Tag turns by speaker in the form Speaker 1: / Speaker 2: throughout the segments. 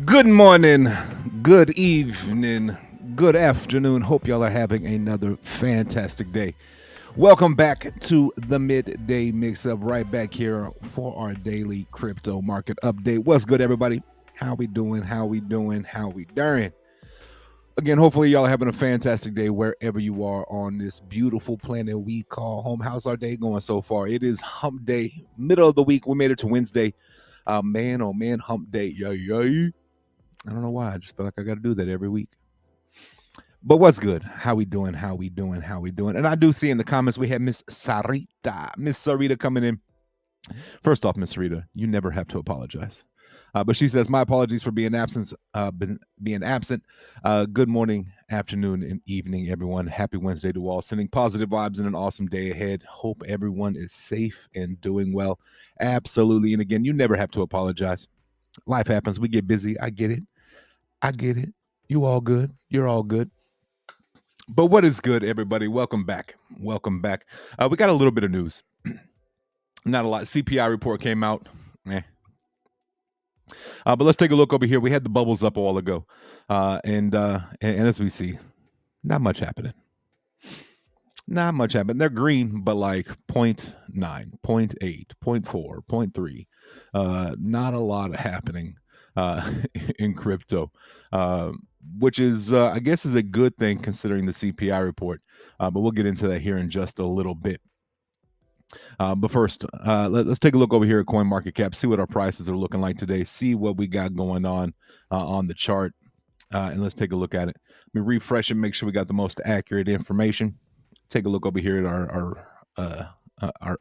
Speaker 1: Good morning, good evening, good afternoon. Hope y'all are having another fantastic day. Welcome back to the Midday Mix Up, right back here for our daily crypto market update. What's good, everybody? How we doing? How we doing? How we doing? Again, hopefully y'all are having a fantastic day wherever you are on this beautiful planet we call home. How's our day going so far? It is hump day, middle of the week. We made it to Wednesday. Man, oh man, hump day. Yay, yay. I don't know why. I just feel like I got to do that every week. But what's good? How we doing? How we doing? How we doing? And I do see in the comments we have Miss Sarita. Miss Sarita coming in. First off, Miss Sarita, you never have to apologize. But she says, "My apologies for being absent. Being absent. Good morning, afternoon, and evening, everyone. Happy Wednesday to all. Sending positive vibes and an awesome day ahead. Hope everyone is safe and doing well. Absolutely. And again, you never have to apologize. Life happens. We get busy. I get it. I get it. You all good. You're all good. But what is good, everybody? Welcome back. Welcome back. We got a little bit of news. Not a lot. CPI report came out. But let's take a look over here. We had the bubbles up a while ago. And as we see, not much happening. Not much happening. They're green, but like 0.9, 0.8, 0.4, 0.3. Not a lot happening in crypto, which is, I guess, is a good thing considering the CPI report. But we'll get into that here in just a little bit. But first, let's take a look over here at CoinMarketCap, see what our prices are looking like today, see what we got going on the chart, and let's take a look at it. Let me refresh and make sure we got the most accurate information. Take a look over here at our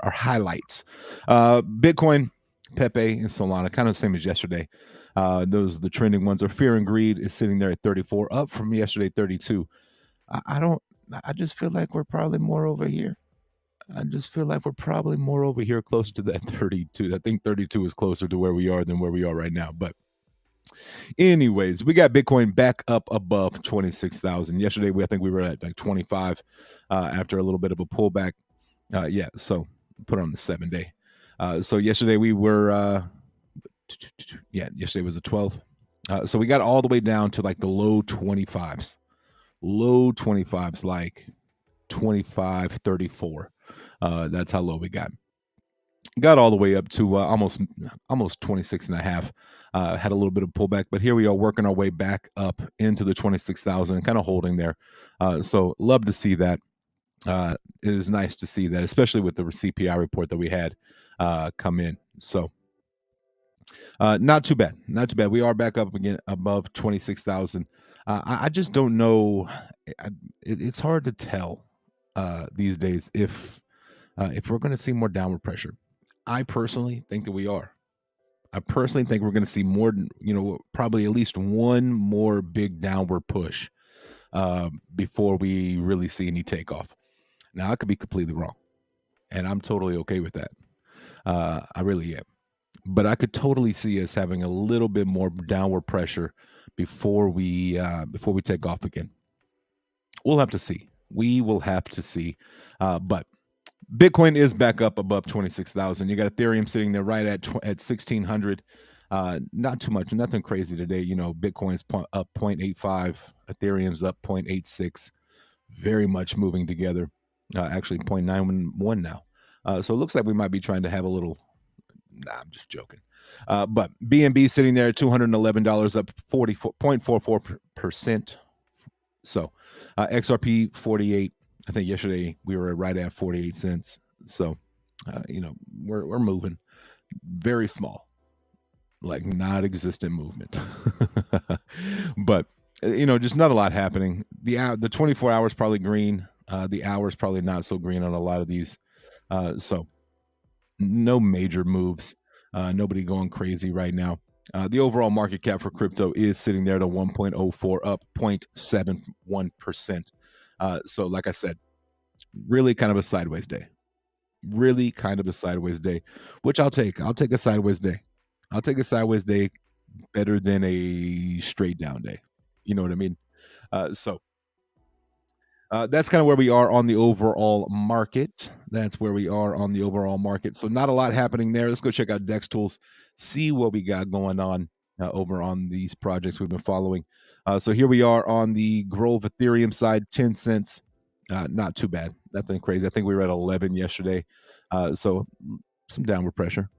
Speaker 1: highlights. Bitcoin, Pepe, and Solana, kind of the same as yesterday. Those are the trending ones. Our fear and greed is sitting there at 34, up from yesterday 32. I just feel like we're probably more over here. I just feel like we're probably more over here closer to that 32. I think 32 is closer to where we are than where we are right now. But anyways, we got Bitcoin back up above 26,000. Yesterday, I think we were at like 25 after a little bit of a pullback. So put on the 7-day. So yesterday we were, yesterday was the 12th. So we got all the way down to like the low 25s. Low 25s, like 25, 34. That's how low we got. Got all the way up to almost 26 and a half. Had a little bit of pullback, but here we are working our way back up into the 26,000, kind of holding there. So love to see that. It is nice to see that, especially with the CPI report that we had come in. So not too bad. Not too bad. We are back up again above 26,000. I just don't know. It's hard to tell these days if we're going to see more downward pressure. I personally think that we are. I personally think we're going to see more, probably at least one more big downward push before we really see any takeoff. Now, I could be completely wrong, and I'm totally okay with that. I really am. But I could totally see us having a little bit more downward pressure before we take off again. We'll have to see. We will have to see. But Bitcoin is back up above 26,000. You got Ethereum sitting there right at 1,600. Not too much, nothing crazy today. Bitcoin's up 0.85, Ethereum's up 0.86. Very much moving together. Actually 0.91 now. So it looks like we might be trying to have a little. Nah, I'm just joking. But BNB sitting there at $211, up 44.44%. So XRP 48. I think yesterday we were right at 48 cents. So, we're moving very small, like not existent movement. But, just not a lot happening. The 24 hours probably green. The hours probably not so green on a lot of these. So no major moves. Nobody going crazy right now. The overall market cap for crypto is sitting there to 1.04, up 0.71%. So like I said, really kind of a sideways day. Really kind of a sideways day, which I'll take. I'll take a sideways day. I'll take a sideways day better than a straight down day. You know what I mean? So that's kind of where we are on the overall market. That's where we are on the overall market. So not a lot happening there. Let's go check out DEX tools, see what we got going on. over on these projects we've been following. So here we are on the Grove Ethereum side, 10 cents. Not too bad. Nothing crazy. I think we were at 11 yesterday. So some downward pressure.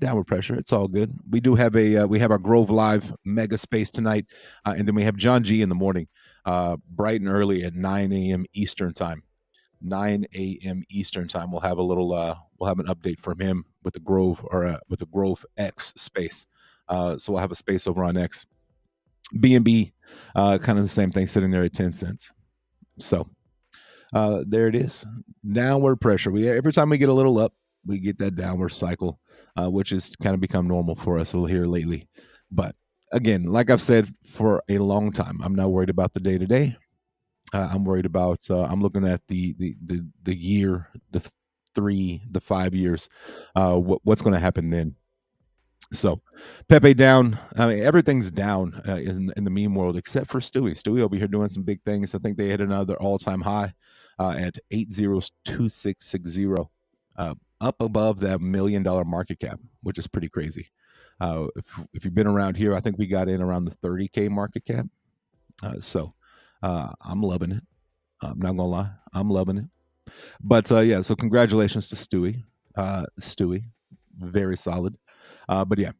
Speaker 1: Downward pressure. It's all good. We do have we have our GroveLive MegaSpace tonight, and then we have John G in the morning, bright and early at 9 a.m. Eastern time. 9 a.m. Eastern time. We'll have a little. We'll have an update from him with the Grove or with the Grove X space. So we'll have a space over on X. BNB, kind of the same thing, sitting there at 10 cents. So there it is. Downward pressure. Every time we get a little up, we get that downward cycle, which has kind of become normal for us here lately. But again, like I've said for a long time, I'm not worried about the day to day. I'm worried about. I'm looking at the year, the 5 years. What's going to happen then? So, Pepe down. I mean, everything's down in the meme world except for Stewie. Stewie over here doing some big things. I think they hit another all-time high at 802660, up above that $1 million market cap, which is pretty crazy. If you've been around here, I think we got in around the 30K market cap. So I'm loving it. I'm not gonna lie, I'm loving it. But yeah, so congratulations to Stewie. Stewie, very solid. But yeah,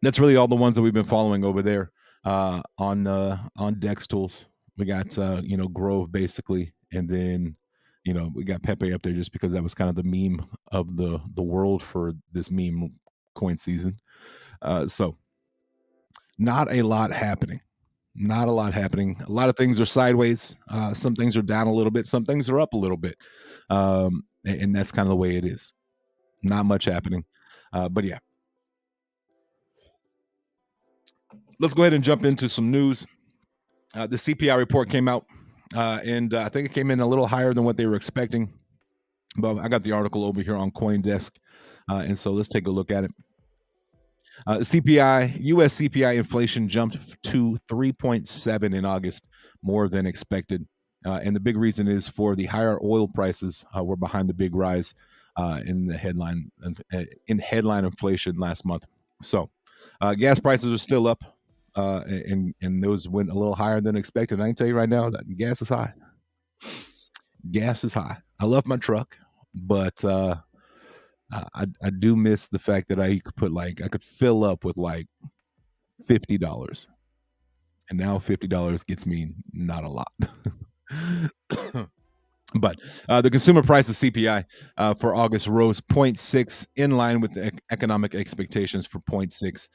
Speaker 1: that's really all the ones that we've been following over there on Dex Tools. We got Grove basically, and then we got Pepe up there just because that was kind of the meme of the world for this meme coin season. So not a lot happening. Not a lot happening. A lot of things are sideways. Some things are down a little bit. Some things are up a little bit. And that's kind of the way it is. Not much happening. But yeah. Let's go ahead and jump into some news. The CPI report came out, and I think it came in a little higher than what they were expecting. But I got the article over here on CoinDesk, and so let's take a look at it. CPI, U.S. CPI inflation jumped to 3.7 in August, more than expected. And the big reason is for the higher oil prices were behind the big rise in the headline inflation last month. So gas prices are still up, and those went a little higher than expected. I can tell you right now that gas is high. Gas is high. I love my truck, but I do miss the fact that I could fill up with like $50, and now $50 gets me not a lot. But the consumer price of CPI for August rose 0.6, in line with the economic expectations for 0.6,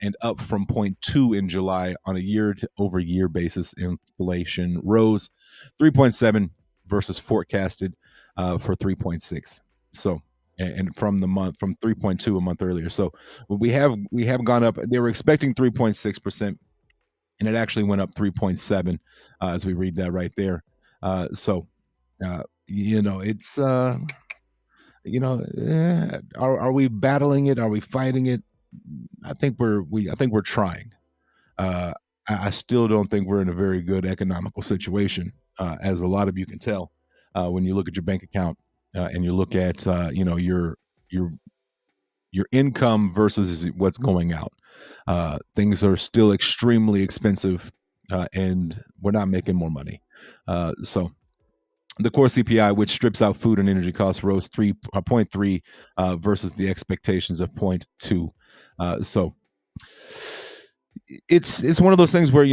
Speaker 1: and up from 0.2 in July. On a year-over-year basis, inflation rose 3.7 versus forecasted for 3.6. So, and from 3.2 a month earlier. So we have gone up. They were expecting 3.6%, and it actually went up 3.7 as we read that right there. So. It's are we battling it? Are we fighting it? I think we're trying. I still don't think we're in a very good economical situation, as a lot of you can tell when you look at your bank account and you look at your income versus what's going out. Things are still extremely expensive, and we're not making more money. So. The core CPI, which strips out food and energy costs, rose 0.3 versus the expectations of 0.2. So it's one of those things where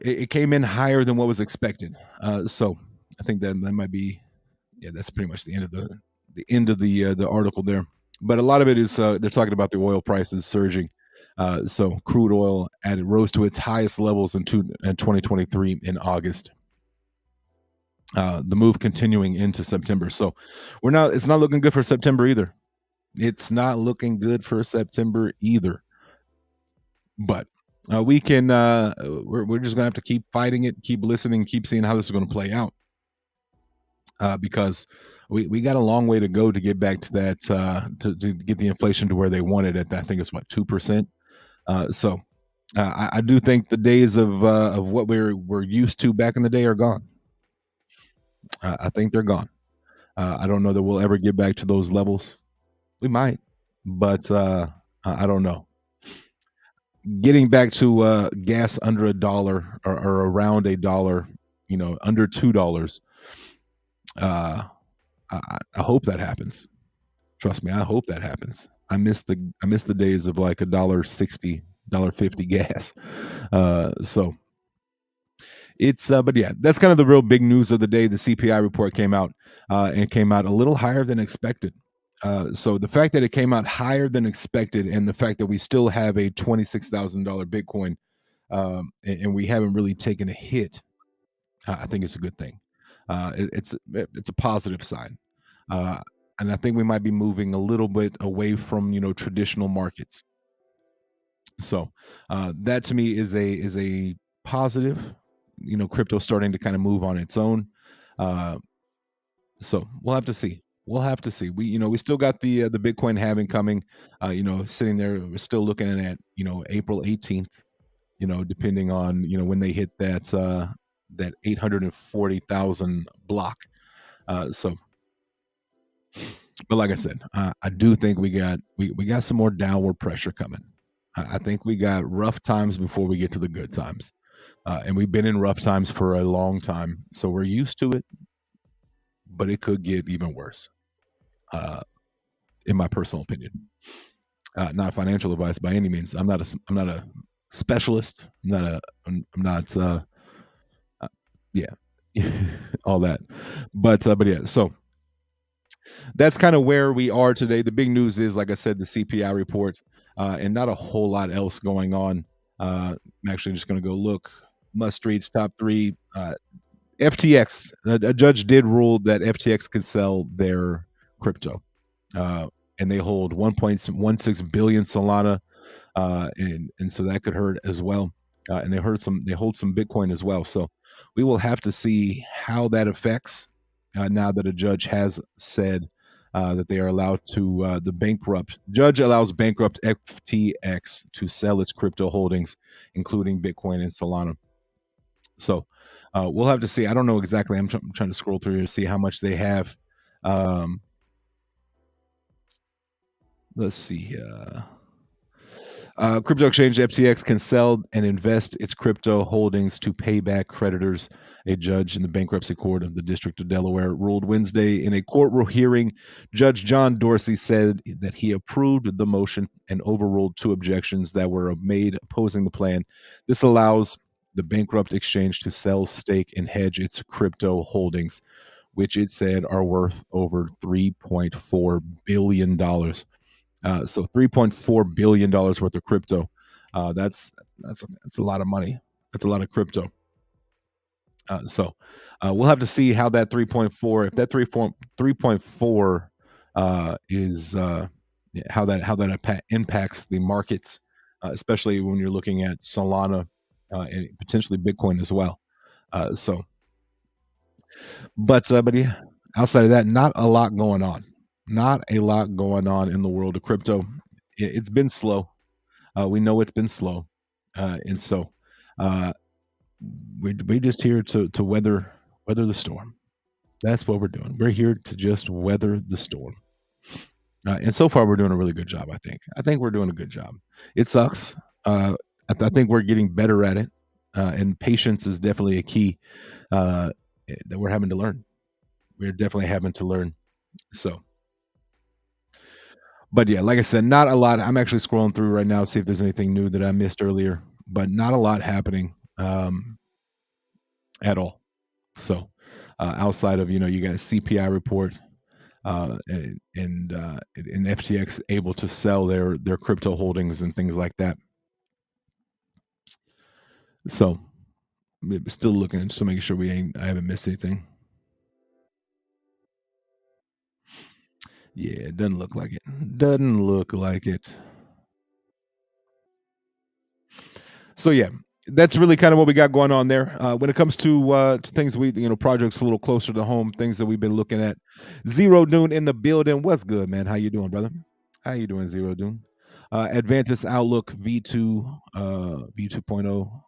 Speaker 1: it came in higher than what was expected. So I think that might be, that's pretty much the end of the article there. But a lot of it is they're talking about the oil prices surging. So crude oil rose to its highest levels in 2023 in August. The move continuing into September. So it's not looking good for September either. It's not looking good for September either. But we can, we're just gonna have to keep fighting it, keep listening, keep seeing how this is going to play out. Because we got a long way to go to get back to that, to get the inflation to where they wanted it. I think it's 2%. So I do think the days of what we're used to back in the day are gone. I think they're gone. I don't know that we'll ever get back to those levels. We might, but I don't know. getting back to gas under $1 or around $1, under $2. Uh, I hope that happens. Trust me, I hope that happens. I miss the days of like $1.60, $1.50 gas. So but yeah, that's kind of the real big news of the day. The CPI report came out, and it came out a little higher than expected. So the fact that it came out higher than expected, and the fact that we still have a $26,000 Bitcoin, and we haven't really taken a hit, I think it's a good thing. It's a positive sign, uh, and I think we might be moving a little bit away from traditional markets. So that to me is a positive. Crypto starting to kind of move on its own. Uh, so we'll have to see. We'll have to see. We still got the Bitcoin halving coming. Sitting there, we're still looking at April 18th. Depending on when they hit that 840,000 block. So, but like I said, I do think we got some more downward pressure coming. I think we got rough times before we get to the good times, and we've been in rough times for a long time, so we're used to it. But it could get even worse, uh, in my personal opinion. Not financial advice by any means. I'm not a specialist. I'm not. Uh, yeah, all that. But yeah. So that's kind of where we are today. The big news is, like I said, the CPI report, and not a whole lot else going on. I'm actually just going to go look. Must reads top three. FTX. A judge did rule that FTX could sell their crypto, uh, and they hold 1.16 billion Solana, and so that could hurt as well. And they hold some Bitcoin as well. So we will have to see how that affects, now that a judge has said that they are allowed to, the bankrupt judge allows bankrupt FTX to sell its crypto holdings, including Bitcoin and Solana. So we'll have to see. I don't know exactly. I'm trying to scroll through here to see how much they have. Um, let's see. Crypto exchange FTX can sell and invest its crypto holdings to pay back creditors. A judge in the bankruptcy court of the District of Delaware ruled Wednesday in a court hearing. Judge John Dorsey said that he approved the motion and overruled two objections that were made opposing the plan. This allows the bankrupt exchange to sell, stake, and hedge its crypto holdings, which it said are worth over $3.4 billion. So $3.4 billion worth of crypto. That's a lot of money. That's a lot of crypto. So we'll have to see how that 3.4, if that 3.4 is, how that impacts the markets, especially when you're looking at Solana, and potentially Bitcoin as well. So, but yeah, outside of that, not a lot going on. Not a lot going on in the world of crypto. It's been slow. We know it's been slow, and so uh, we're just here to weather the storm. That's what we're doing. We're here to just weather the storm, and so far we're doing a really good job. I think we're doing a good job. It sucks. I think we're getting better at it, and patience is definitely a key, that we're having to learn. We're definitely having to learn. So, but yeah, like I said, not a lot. I'm actually scrolling through right now to see if there's anything new that I missed earlier, but not a lot happening, at all. So, outside of you got CPI report, and FTX able to sell their crypto holdings and things like that. So, still looking, still making sure I haven't missed anything. Yeah, it doesn't look like it. Doesn't look like it. So yeah, that's really kind of what we got going on there. When it comes to things projects a little closer to home, things that we've been looking at. Zero Dune in the building. What's good, man? How you doing, brother? How you doing, Zero Dune? Advantis Outlook V2, V2.0,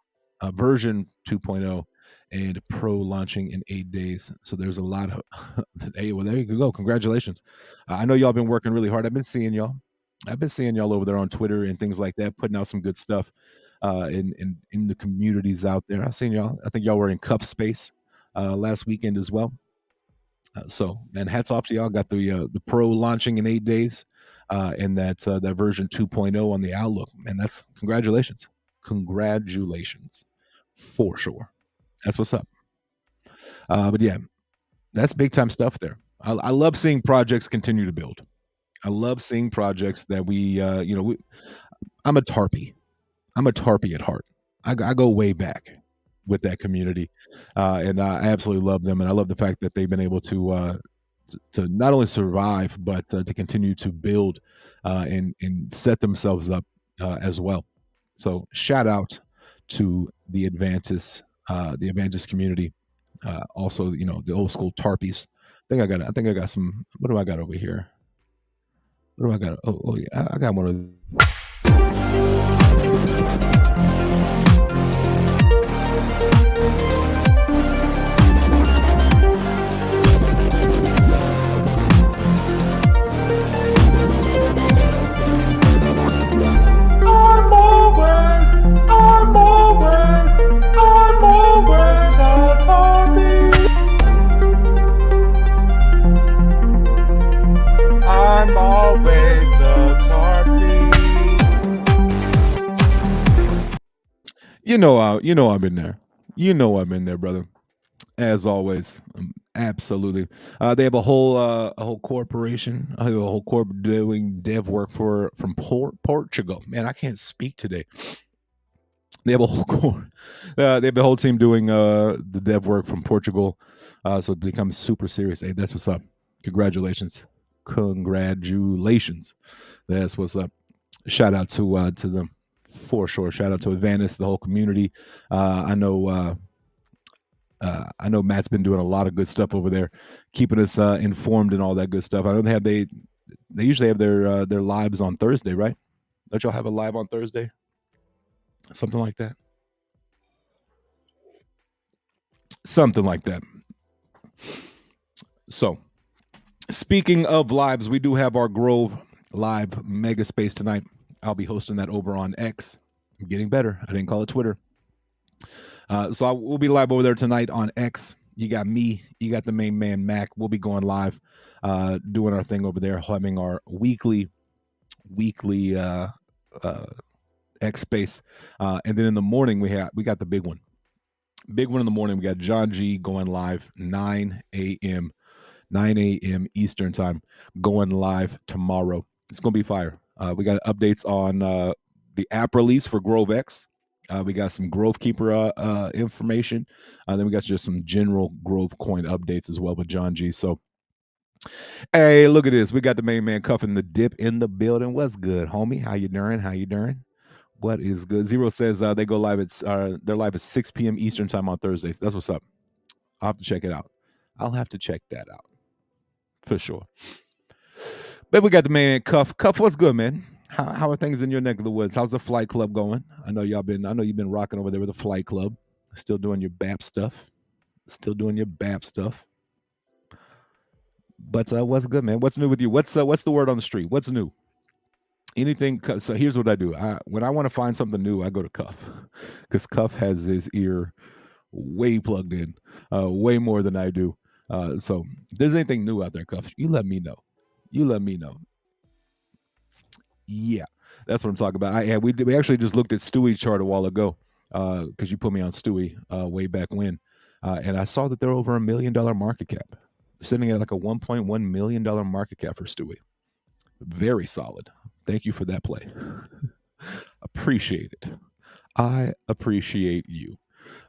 Speaker 1: version 2.0, and Pro launching in 8 days. So there's a lot of. Hey, well, there you go. Congratulations. I know y'all been working really hard. I've been seeing y'all. I've been seeing y'all over there on Twitter and things like that, putting out some good stuff in the communities out there. I've seen y'all. I think y'all were in Cup Space last weekend as well. So, man, hats off to y'all. Got the Pro launching in 8 days, and that version 2.0 on the Outlook. Man, that's congratulations, for sure. That's what's up. But yeah, that's big time stuff there. I love seeing projects continue to build. I love seeing projects that I'm a tarpy. I'm a tarpy at heart. I go way back with that community, and I absolutely love them. And I love the fact that they've been able to not only survive but to continue to build and set themselves up as well. So shout out to the Advantis community. Also, the old school tarpies. I think I got some. What do I got over here? What do I got? Oh yeah, I got one of. I'm always a tarpy. I'm in there. I'm in there, brother. As always, absolutely. They have a whole corporation, a whole corp doing dev work from Portugal. Man, I can't speak today. They have a whole they have a whole team doing the dev work from Portugal, so it becomes super serious. Hey, that's what's up. Congratulations. That's what's up. Shout out to them for sure. Shout out to Advantis, the whole community. I know Matt's been doing a lot of good stuff over there, keeping us informed and all that good stuff. I know they usually have their lives on Thursday, right? Don't y'all have a live on Thursday? Something like that. Something like that. So, speaking of lives, we do have our GroveLive MegaSpace tonight. I'll be hosting that over on X. I'm getting better. I didn't call it Twitter. So we'll be live over there tonight on X. You got me. You got the main man, Mac. We'll be going live, doing our thing over there, having our weekly X space. And then in the morning, we got the big one. Big one in the morning. We got John G going live 9 a.m. Eastern time, going live tomorrow. It's going to be fire. We got updates on the app release for GroveX. We got some Grove Keeper information. Then we got just some general Grove coin updates as well with John G. So, hey, look at this. We got the main man Cuffing the Dip in the building. What's good, homie? How you doing? What is good? Zero says they go live they're live at 6 p.m. Eastern time on Thursdays. That's what's up. I'll have to check it out. I'll have to check that out for sure. But we got the man Cuff. Cuff, what's good, man? How are things in your neck of the woods? How's the flight club going? I know you've been rocking over there with the flight club. Still doing your BAP stuff. But what's good, man? What's new with you? What's the word on the street? What's new? Anything? So here's what I do. When I want to find something new, I go to Cuff, because Cuff has his ear way plugged in, way more than I do. So if there's anything new out there, Cuff, you let me know. Yeah, that's what I'm talking about. We actually just looked at Stewie chart a while ago, because you put me on Stewie way back when, and I saw that they're over $1 million market cap. They're sitting at like a $1.1 million market cap for Stewie. Very solid. Thank you for that play. Appreciate it. I appreciate you.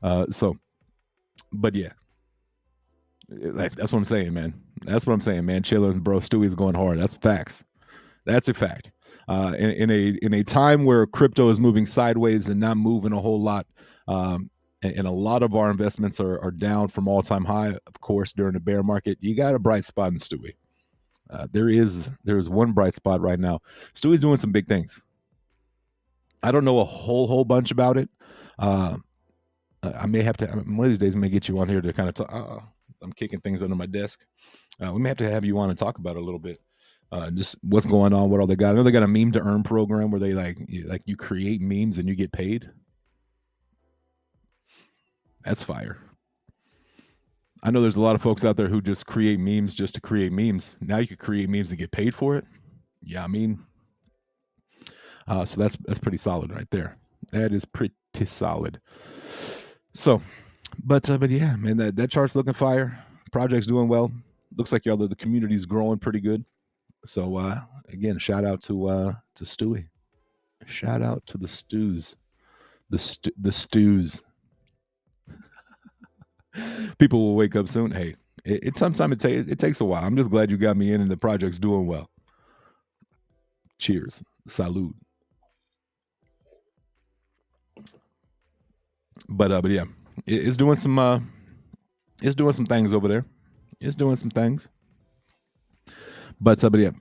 Speaker 1: But yeah, that's what I'm saying, man. Chillin', bro. Stewie's going hard. That's facts. That's a fact. In a time where crypto is moving sideways and not moving a whole lot, and a lot of our investments are down from all-time high, of course, during the bear market, you got a bright spot in Stewie. There is one bright spot right now. Stewie's doing some big things. I don't know a whole bunch about it. I may have to, one of these days, I may get you on here to kind of talk. I'm kicking things under my desk. We may have to have you on and talk about it a little bit. Just what's going on, what all they got. I know they got a meme to earn program where they you create memes and you get paid. That's fire. I know there's a lot of folks out there who just create memes just to create memes. Now you could create memes and get paid for it. Yeah, I mean, so that's pretty solid right there. That is pretty solid. So, but yeah, man, that chart's looking fire. Project's doing well. Looks like y'all the community's growing pretty good. So again, shout out to Stewie. Shout out to the stews. The stews. People will wake up soon. Hey, sometimes it takes a while. I'm just glad you got me in and the project's doing well. Cheers. Salud. But yeah, it's doing some things over there. It's doing some things. But yeah,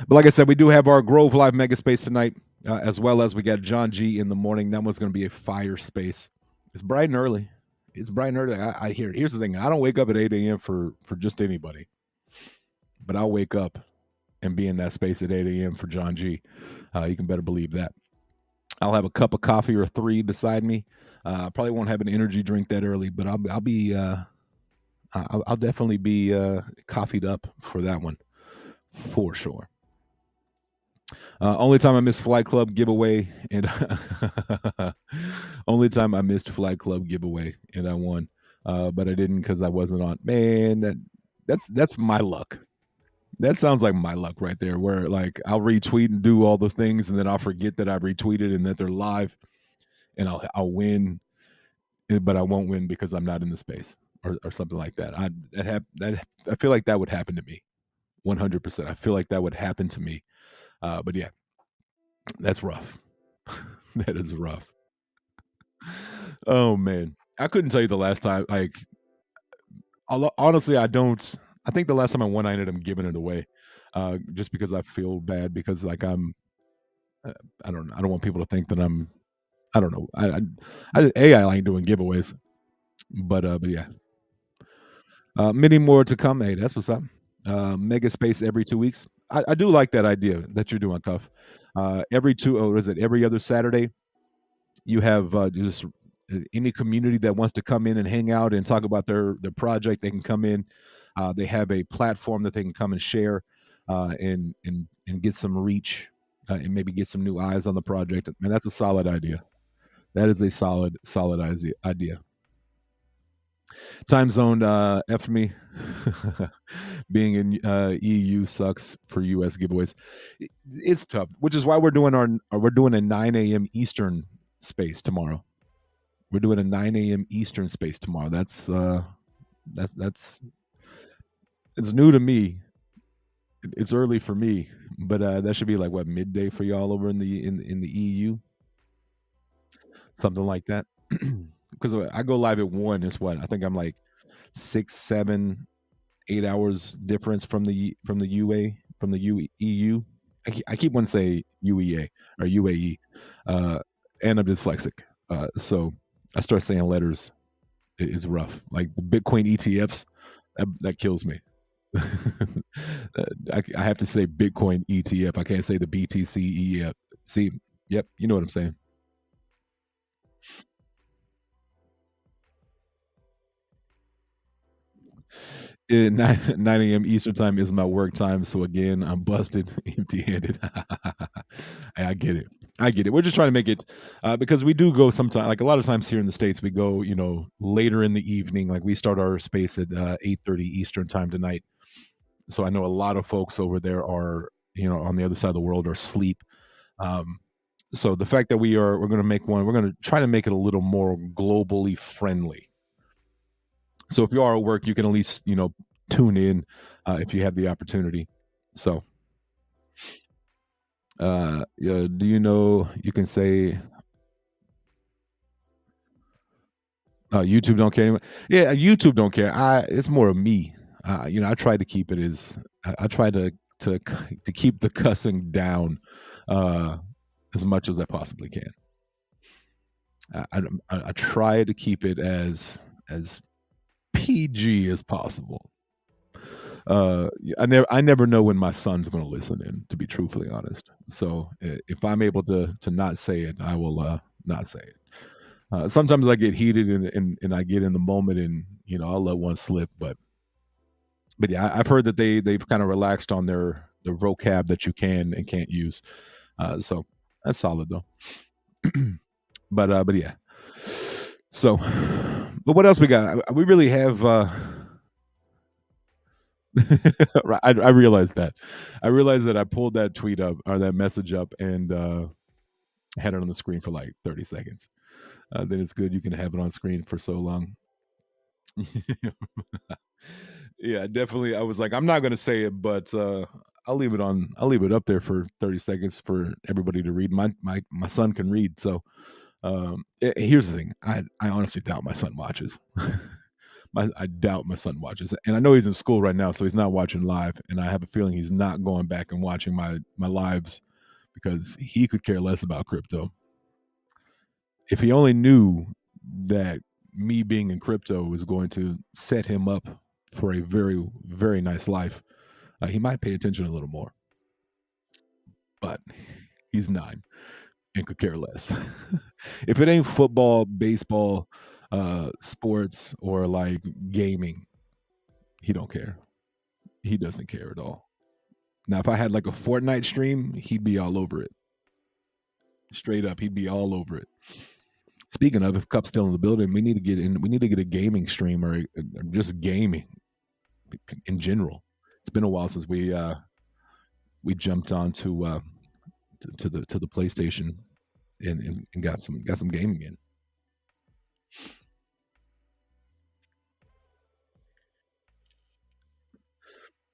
Speaker 1: but like I said, we do have our GroveLive MegaSpace tonight, as well as we got John G in the morning. That one's going to be a fire space. It's bright and early. It's bright and early. I hear it. Here's the thing: I don't wake up at 8 a.m. for just anybody, but I'll wake up and be in that space at 8 a.m. for John G. You can better believe that. I'll have a cup of coffee or 3 beside me. I probably won't have an energy drink that early, but I'll be I'll definitely be coffeeed up for that one. For sure. Only time I missed Flight Club giveaway, and only time I missed Flight Club giveaway, and I won, but I didn't because I wasn't on. Man, that's my luck. That sounds like my luck right there. Where like I'll retweet and do all those things, and then I'll forget that I retweeted and that they're live, and I'll win, but I won't win because I'm not in the space or something like that. I feel like that would happen to me. 100%. I feel like that would happen to me. But yeah, that's rough. That is rough. Oh man, I couldn't tell you the last time. Like, honestly, I don't. I think the last time I won, I ended up giving it away, just because I feel bad because like I don't want people to think that I'm. I don't know. I like doing giveaways, but yeah, many more to come. Hey, that's what's up. Mega space every 2 weeks. I do like that idea that you're doing, Cuff. Every two, oh, is it every other Saturday? You have just any community that wants to come in and hang out and talk about their project. They can come in. They have a platform that they can come and share, and get some reach, and maybe get some new eyes on the project. Man, that's a solid idea. That is a solid idea. Time zone, F me. Being in EU sucks for US giveaways. It's tough, which is why we're doing a 9 a.m. Eastern space tomorrow. We're doing a 9 a.m. Eastern space tomorrow. That's it's new to me. It's early for me, but that should be like what, midday for y'all over in the EU, something like that. Because I go live at 1. It's what I think I'm like 6, 7, 8 hours difference from the EU. I keep wanting to say UEA or UAE, and I'm dyslexic, so I start saying letters. It's rough. Like the Bitcoin ETFs, that kills me. I have to say Bitcoin ETF. I can't say the BTC EF. See, yep, you know what I'm saying. 9 a.m. Eastern time is my work time. So again, I'm busted empty handed. I get it. I get it. We're just trying to make it because we do go sometimes, like a lot of times here in the States, we go, later in the evening. Like we start our space at 8:30 Eastern time tonight. So I know a lot of folks over there are, on the other side of the world are asleep. So the fact that we're going to make one, we're going to try to make it a little more globally friendly. So if you are at work, you can at least, tune in if you have the opportunity. So, yeah, do you know you can say YouTube don't care anymore? Yeah, YouTube don't care. It's more of me. I try to keep it as I try to keep the cussing down as much as I possibly can. I try to keep it as PG as possible. I never know when my son's gonna listen in, to be truthfully honest. So, if I'm able to not say it, I will, not say it. Sometimes I get heated and I get in the moment and, I'll let one slip, but yeah, I've heard that they've kinda relaxed on their vocab that you can and can't use. So that's solid though. But yeah. So, but what else we got? We really have, right, I realized that. I realized that I pulled that tweet up or that message up and, had it on the screen for, like, 30 seconds. Then it's good you can have it on screen for so long. Yeah, definitely. I was like, I'm not gonna say it, but I'll leave it up there for 30 seconds for everybody to read. My son can read, so here's the thing. I honestly doubt my son watches. I doubt my son watches. And I know he's in school right now, so he's not watching live. And I have a feeling he's not going back and watching my lives because he could care less about crypto. If he only knew that me being in crypto was going to set him up for a very, very nice life, he might pay attention a little more. But he's 9 and could care less. If it ain't football, baseball, sports, or like gaming, he don't care. He doesn't care at all. Now, if I had like a Fortnite stream, he'd be all over it. Straight up, he'd be all over it. Speaking of, if Cup's still in the building, we need to get in. We need to get a gaming stream or just gaming in general. It's been a while since we jumped on to the PlayStation and got some gaming in.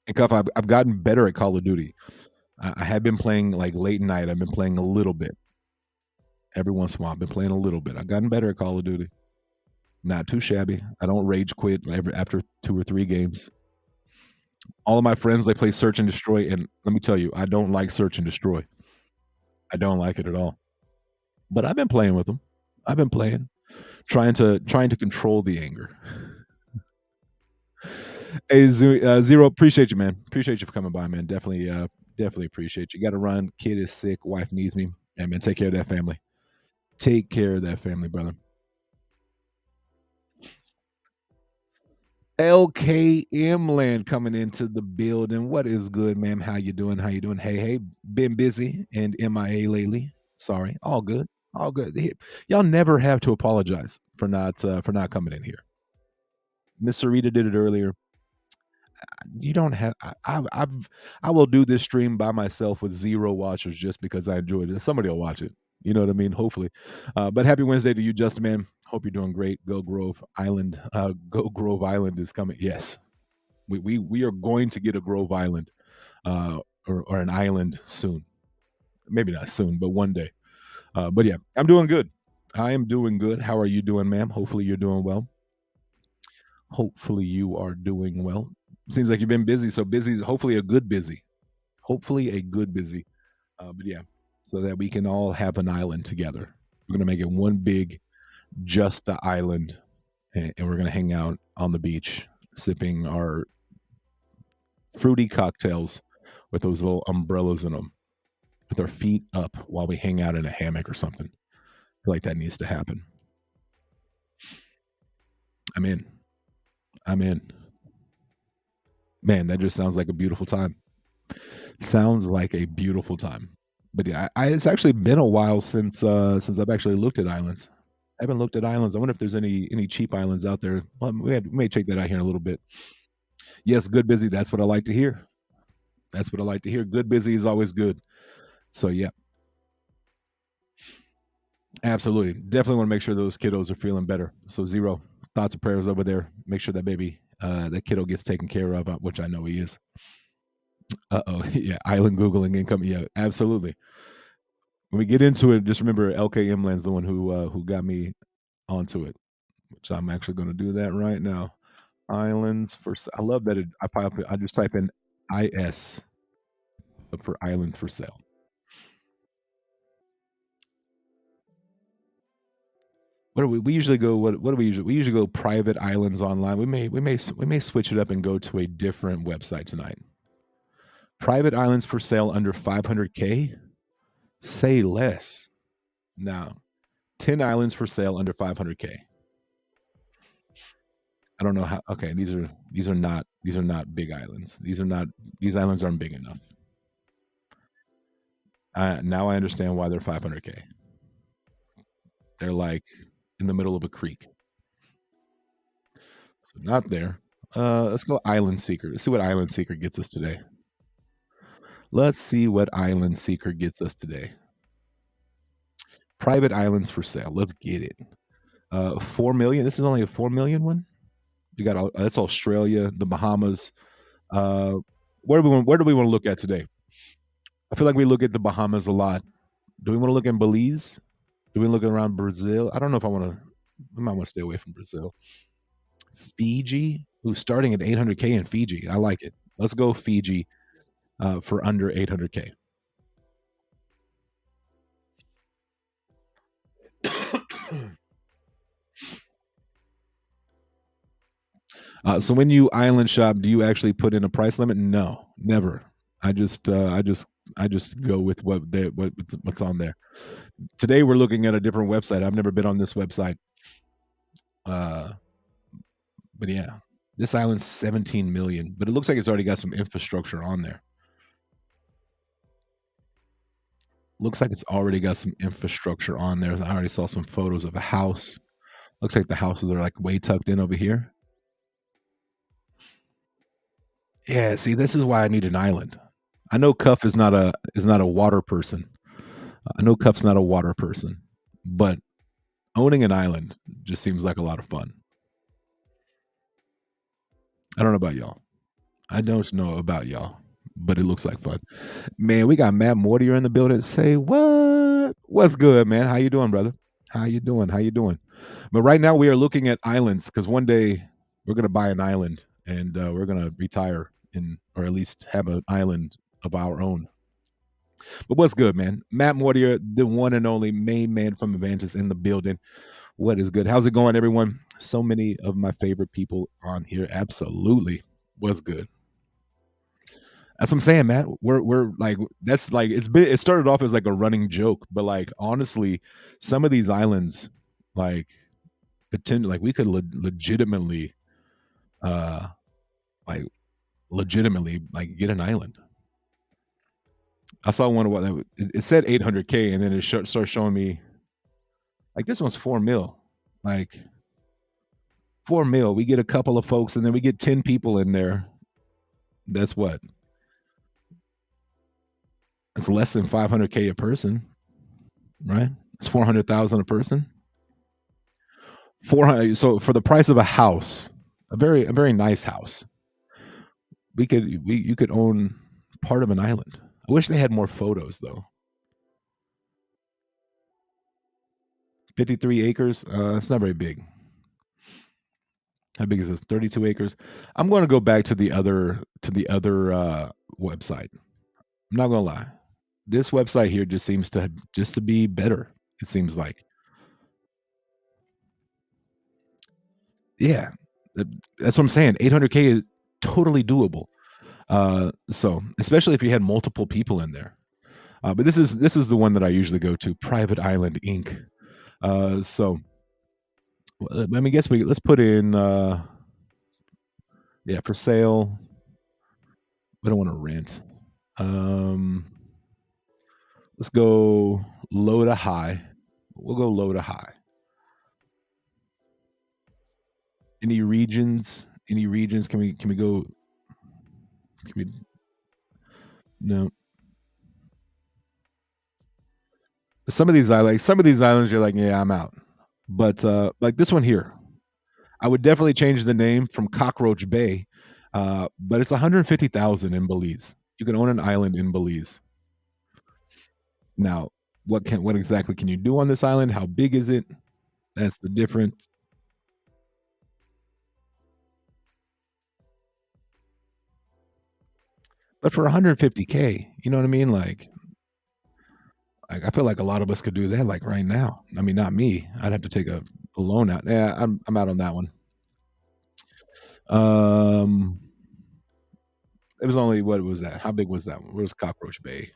Speaker 1: And Cup, I've gotten better at Call of Duty. I have been playing like late night. I've been playing a little bit every once in a while. I've been playing a little bit. I've gotten better at Call of Duty. Not too shabby. I don't rage quit after 2 or 3 games. All of my friends they play Search and Destroy, and let me tell you, I don't like Search and Destroy. I don't like it at all. But I've been playing with them. I've been playing, trying to control the anger. Hey, Zero, appreciate you, man. Appreciate you for coming by, man. Definitely appreciate you. Got to run. Kid is sick. Wife needs me. And man, take care of that family. Take care of that family, brother. LKM land coming into the building. What is good, ma'am? How you doing? How you doing? Hey, been busy and MIA lately. Sorry. All good. All good. Y'all never have to apologize for not coming in here. Miss Sarita did it earlier. You don't have. I will do this stream by myself with 0 watchers just because I enjoyed it. Somebody will watch it. You know what I mean? Hopefully. But happy Wednesday to you, JustAman. Hope you're doing great. Go Grove Island. Go Grove Island is coming. Yes, we are going to get a Grove Island, or an island soon. Maybe not soon, but one day. But yeah, I'm doing good. I am doing good. How are you doing, ma'am? Hopefully you're doing well. Hopefully you are doing well. Seems like you've been busy. So busy is hopefully a good busy. Hopefully a good busy. But yeah, so that we can all have an island together. We're gonna make it one big, just a island, and we're gonna hang out on the beach, sipping our fruity cocktails with those little umbrellas in them, with our feet up while we hang out in a hammock or something. I feel like that needs to happen. I'm in. I'm in. Man, that just sounds like a beautiful time. Sounds like a beautiful time. But yeah, it's actually been a while since I've actually looked at islands. I haven't looked at islands. I wonder if there's any cheap islands out there. Well, we may check that out here in a little bit. Yes, good busy. That's what I like to hear. That's what I like to hear. Good busy is always good. So yeah, absolutely. Definitely want to make sure those kiddos are feeling better. So Zero, thoughts and prayers over there. Make sure that baby, that kiddo gets taken care of, which I know he is. Uh-oh. Yeah, island Googling income. Yeah, absolutely. When we get into it, just remember LKM Land's the one who got me onto it, which I'm actually going to do that right now. Islands for I love that I just type in IS for islands for sale. What do we usually go? What do we usually go private islands online. We may switch it up and go to a different website tonight. Private islands for sale under 500K. Say less. Now, 10 islands for sale under 500K. I don't know how. Okay, these are not big islands. These islands aren't big enough. Now I understand why they're 500K. They're like in the middle of a creek. So not there. Let's go Island Seeker. Let's see what Island Seeker gets us today. Let's see what Island Seeker gets us today. Private islands for sale. Let's get it. 4 million. This is only a 4 million one. You got that's Australia, the Bahamas. Uh, where do we want to look at today? I feel like we look at the Bahamas a lot. Do we want to look in Belize? Do we look around Brazil? I don't know if I want to. We might want to stay away from Brazil. Fiji, who's starting at 800K in Fiji. I like it. Let's go Fiji for under 800K. So when you island shop, do you actually put in a price limit? No, never. I just go with what's on there. Today we're looking at a different website. I've never been on this website. Uh, but yeah, this island's 17 million, but it looks like it's already got some infrastructure on there. Looks like it's already got some infrastructure on there. I already saw some photos of a house. Looks like the houses are like way tucked in over here. Yeah, see, this is why I need an island. I know Cuff is not a water person. I know Cuff's not a water person, but owning an island just seems like a lot of fun. I don't know about y'all. I don't know about y'all, but it looks like fun. Man, we got Matt Mortier in the building. Say what? What's good, man? How you doing, brother? How you doing? How you doing? But right now we are looking at islands because one day we're gonna buy an island and we're gonna retire in, or at least have an island of our own. But what's good, man? Matt Mortier, the one and only main man from Avantis in the building. What is good? How's it going, everyone? So many of my favorite people on here. Absolutely. What's good? That's what I'm saying, Matt. We're like that's like it started off as like a running joke, but like honestly, some of these islands, like pretend like we could legitimately uh like legitimately like get an island. I saw one of what it said 800K, and then it started showing me like this one's 4 mil, like 4 mil. We get a couple of folks, and then we get 10 people in there. That's what, it's less than 500K a person, right? It's 400,000 a person. 400. So for the price of a house, a very nice house, you could own part of an island. I wish they had more photos though. 53 acres. It's not very big. How big is this? 32 acres. I'm going to go back to the other website. I'm not going to lie. This website here just seems to be better. It seems like, yeah, that's what I'm saying. 800K is totally doable. So especially if you had multiple people in there. But this is the one that I usually go to, Private Island Inc. So let me guess. Let's put in yeah, for sale. We don't want to rent. Let's go low to high. We'll go low to high. Any regions? Any regions? Can we go? Can we? No. Some of these islands, you're like, yeah, I'm out. But like this one here, I would definitely change the name from Cockroach Bay. But it's 150,000 in Belize. You can own an island in Belize. Now, what exactly can you do on this island? How big is it? That's the difference. But for 150K, you know what I mean? Like I feel like a lot of us could do that like right now. I mean, not me. I'd have to take a Alone out. Yeah, I'm out on that one. Um, it was only what was that? How big was that one? Where was Cockroach Bay?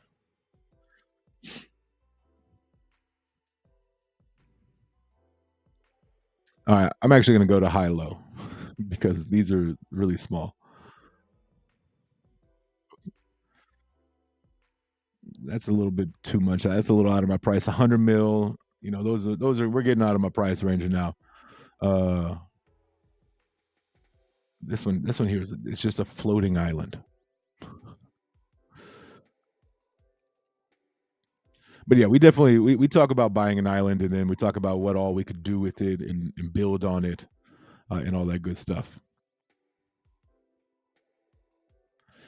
Speaker 1: All right, I'm actually going to go to high low because these are really small. That's a little bit too much. That's a little out of my price. 100 mil. You know, those are we're getting out of my price range now. Uh, this one here is it's just a floating island. But yeah, we definitely we talk about buying an island and then we talk about what all we could do with it and build on it and all that good stuff.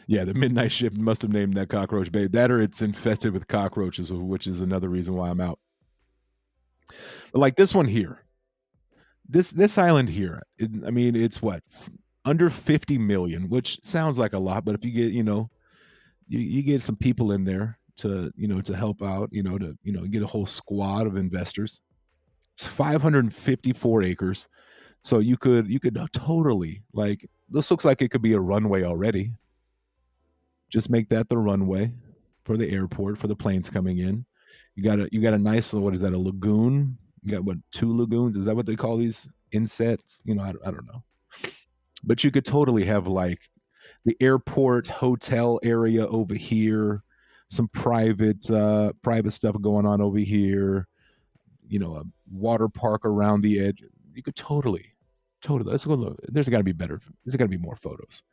Speaker 1: Yeah, the midnight shift must have named that cockroach bay. That or it's infested with cockroaches, which is another reason why I'm out. But like this one here, this island here, I mean, it's what under 50 million, which sounds like a lot, but if you get you get some people in there to to help out, to get a whole squad of investors. It's 554 acres, so you could totally like this looks like it could be a runway already. Just make that the runway for the airport for the planes coming in. You got a nice what is that, a lagoon? You got what, two lagoons? Is that what they call these insets? I don't know. But you could totally have like the airport hotel area over here, some private stuff going on over here, a water park around the edge. You could totally let's go look. There's got to be better. There's got to be more photos.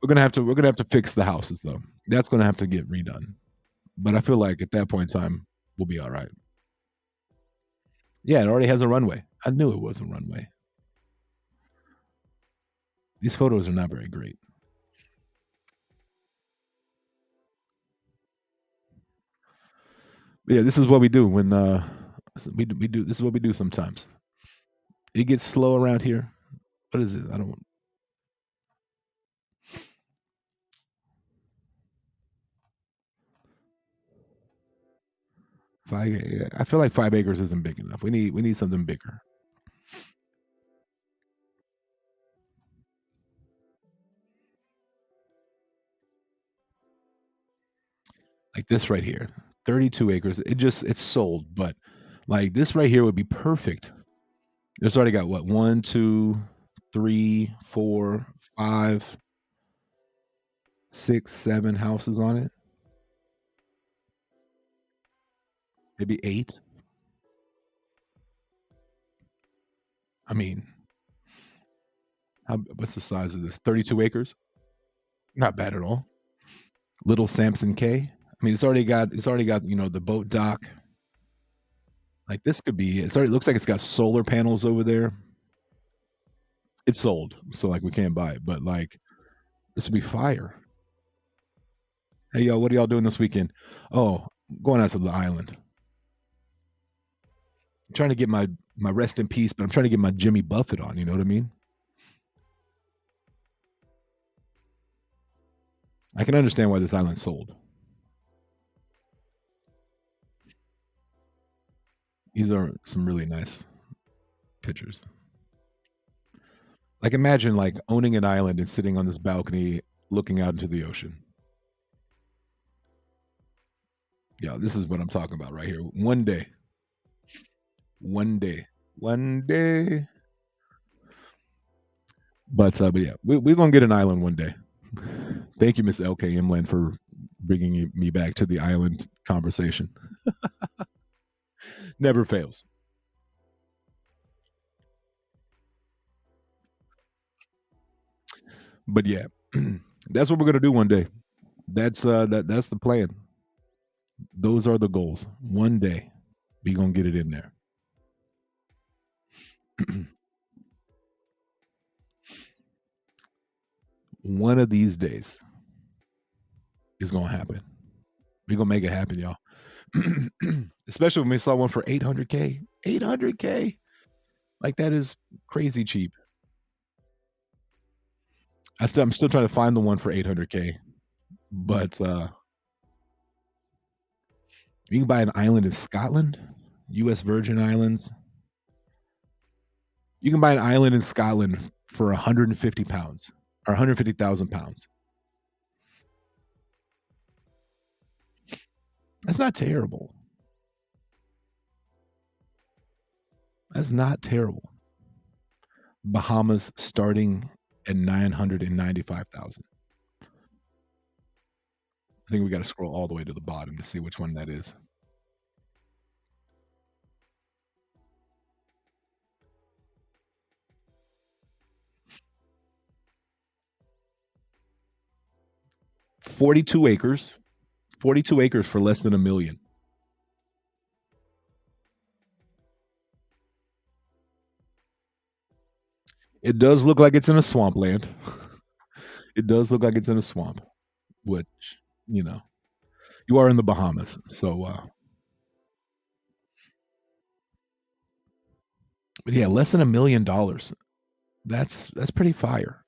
Speaker 1: We're gonna have to fix the houses though. That's gonna have to get redone. But I feel like at that point in time, we'll be all right. Yeah, it already has a runway. I knew it was a runway. These photos are not very great. But yeah, this is what we do when we do this is what we do sometimes. It gets slow around here. What is it? I don't 5. Yeah, I feel like 5 acres isn't big enough. We need something bigger. Like this right here. 32 acres. It's sold, but like this right here would be perfect. It's already got what, one, two, three, four, five, 6, 7 houses on it. Maybe 8. I mean, what's the size of this? 32 acres? Not bad at all. Little Samson K. I mean, it's already got the boat dock. Like this could be. It's already looks like it's got solar panels over there. It's sold, so like we can't buy it. But like this would be fire. Hey y'all, what are y'all doing this weekend? Oh, going out to the island. I'm trying to get my rest in peace, but I'm trying to get my Jimmy Buffett on. You know what I mean? I can understand why this island sold. These are some really nice pictures. Like imagine like owning an island and sitting on this balcony looking out into the ocean. Yeah, this is what I'm talking about right here. One day. One day. One day. But yeah, we're gonna get an island one day. Thank you, Miss LK Imland, for bringing me back to the island conversation. Never fails. But yeah, that's what we're gonna do one day. That's the plan. Those are the goals. One day, we gonna get it in there. One of these days is gonna happen. We gonna make it happen, y'all. Especially when we saw one for 800K. 800K. Like that is crazy cheap. I'm still trying to find the one for 800K. But you can buy an island in Scotland, U.S. Virgin Islands. You can buy an island in Scotland for 150 pounds or 150,000 pounds. That's not terrible. That's not terrible. Bahamas starting at 995,000. I think we got to scroll all the way to the bottom to see which one that is. 42 acres. 42 acres for less than a million. It does look like it's in a swampland. It does look like it's in a swamp, which, you know, you are in the Bahamas. So, but yeah, less than $1 million. That's pretty fire.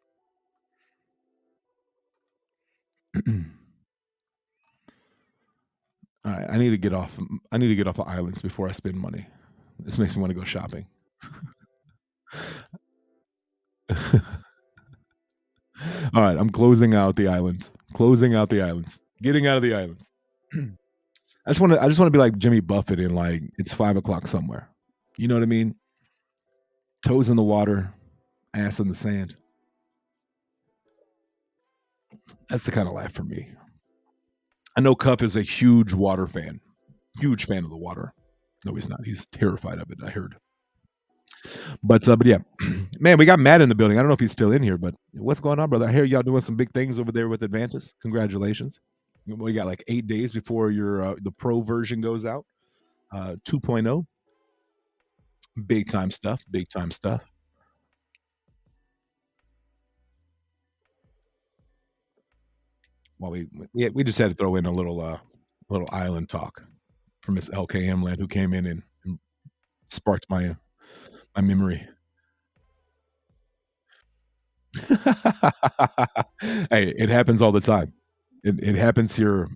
Speaker 1: All right, I need to get off. I need to get off of islands before I spend money. This makes me want to go shopping. All right, I'm closing out the islands. Closing out the islands. Getting out of the islands. I just want to. I just want to be like Jimmy Buffett and like it's 5 o'clock somewhere. You know what I mean? Toes in the water, ass in the sand. That's the kind of life for me. I know Cuff is a huge water fan. Huge fan of the water. No, he's not. He's terrified of it. I heard. But yeah, man, we got Matt in the building. I don't know if he's still in here, but what's going on, brother? I hear y'all doing some big things over there with Advantis. Congratulations. We got like 8 days before your the pro version goes out. 2.0. Big time stuff. Big time stuff. Well, we just had to throw in a little island talk from Miss LK Hamland who came in and sparked my memory. Hey, it happens all the time. It happens here.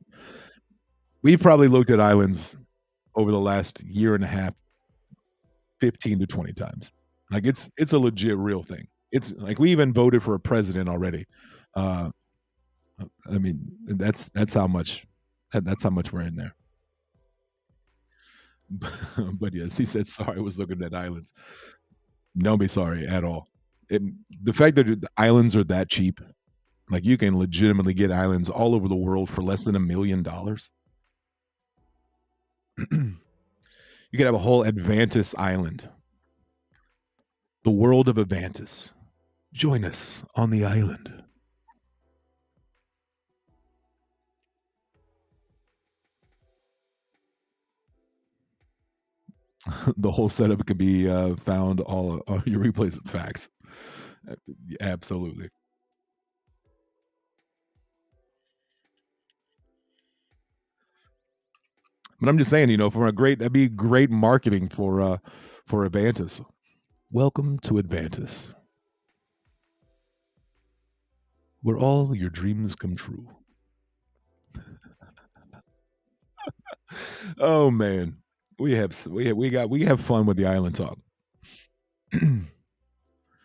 Speaker 1: We've probably looked at islands over the last year and a half 15 to 20 times. Like it's a legit real thing. It's like we even voted for a president already. Uh, I mean, that's how much that's how much we're in there. But yes, he said sorry. I was looking at islands. Don't be sorry at all. It, the fact that the islands are that cheap, like you can legitimately get islands all over the world for less than $1 million. You could have a whole Advantis island, the world of Advantis. Join us on the island. The whole setup could be found all your replays of facts. Absolutely. But I'm just saying, for a great that'd be great marketing for Advantis. Welcome to Advantis, where all your dreams come true. Oh man, we have fun with the island talk.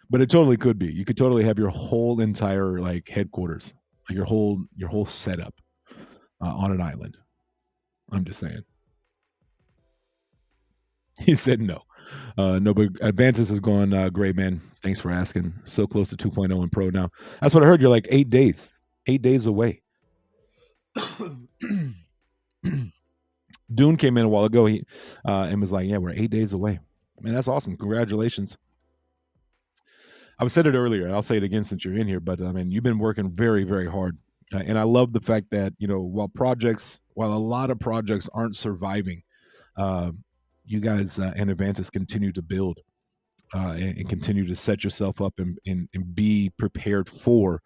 Speaker 1: But it totally could be. You could totally have your whole entire like headquarters, like your whole setup on an island. I'm just saying. He said no. No, but Advantis has gone great, man. Thanks for asking. So close to 2.0 and pro now. That's what I heard. You're like 8 days, 8 days away. Dune came in a while ago. He and was like, "Yeah, we're 8 days away." Man, that's awesome. Congratulations. I've said it earlier, and I'll say it again since you're in here. But I mean, you've been working very, very hard, and I love the fact that while a lot of projects aren't surviving, uh, you guys and Avantis continue to build and continue to set yourself up and be prepared for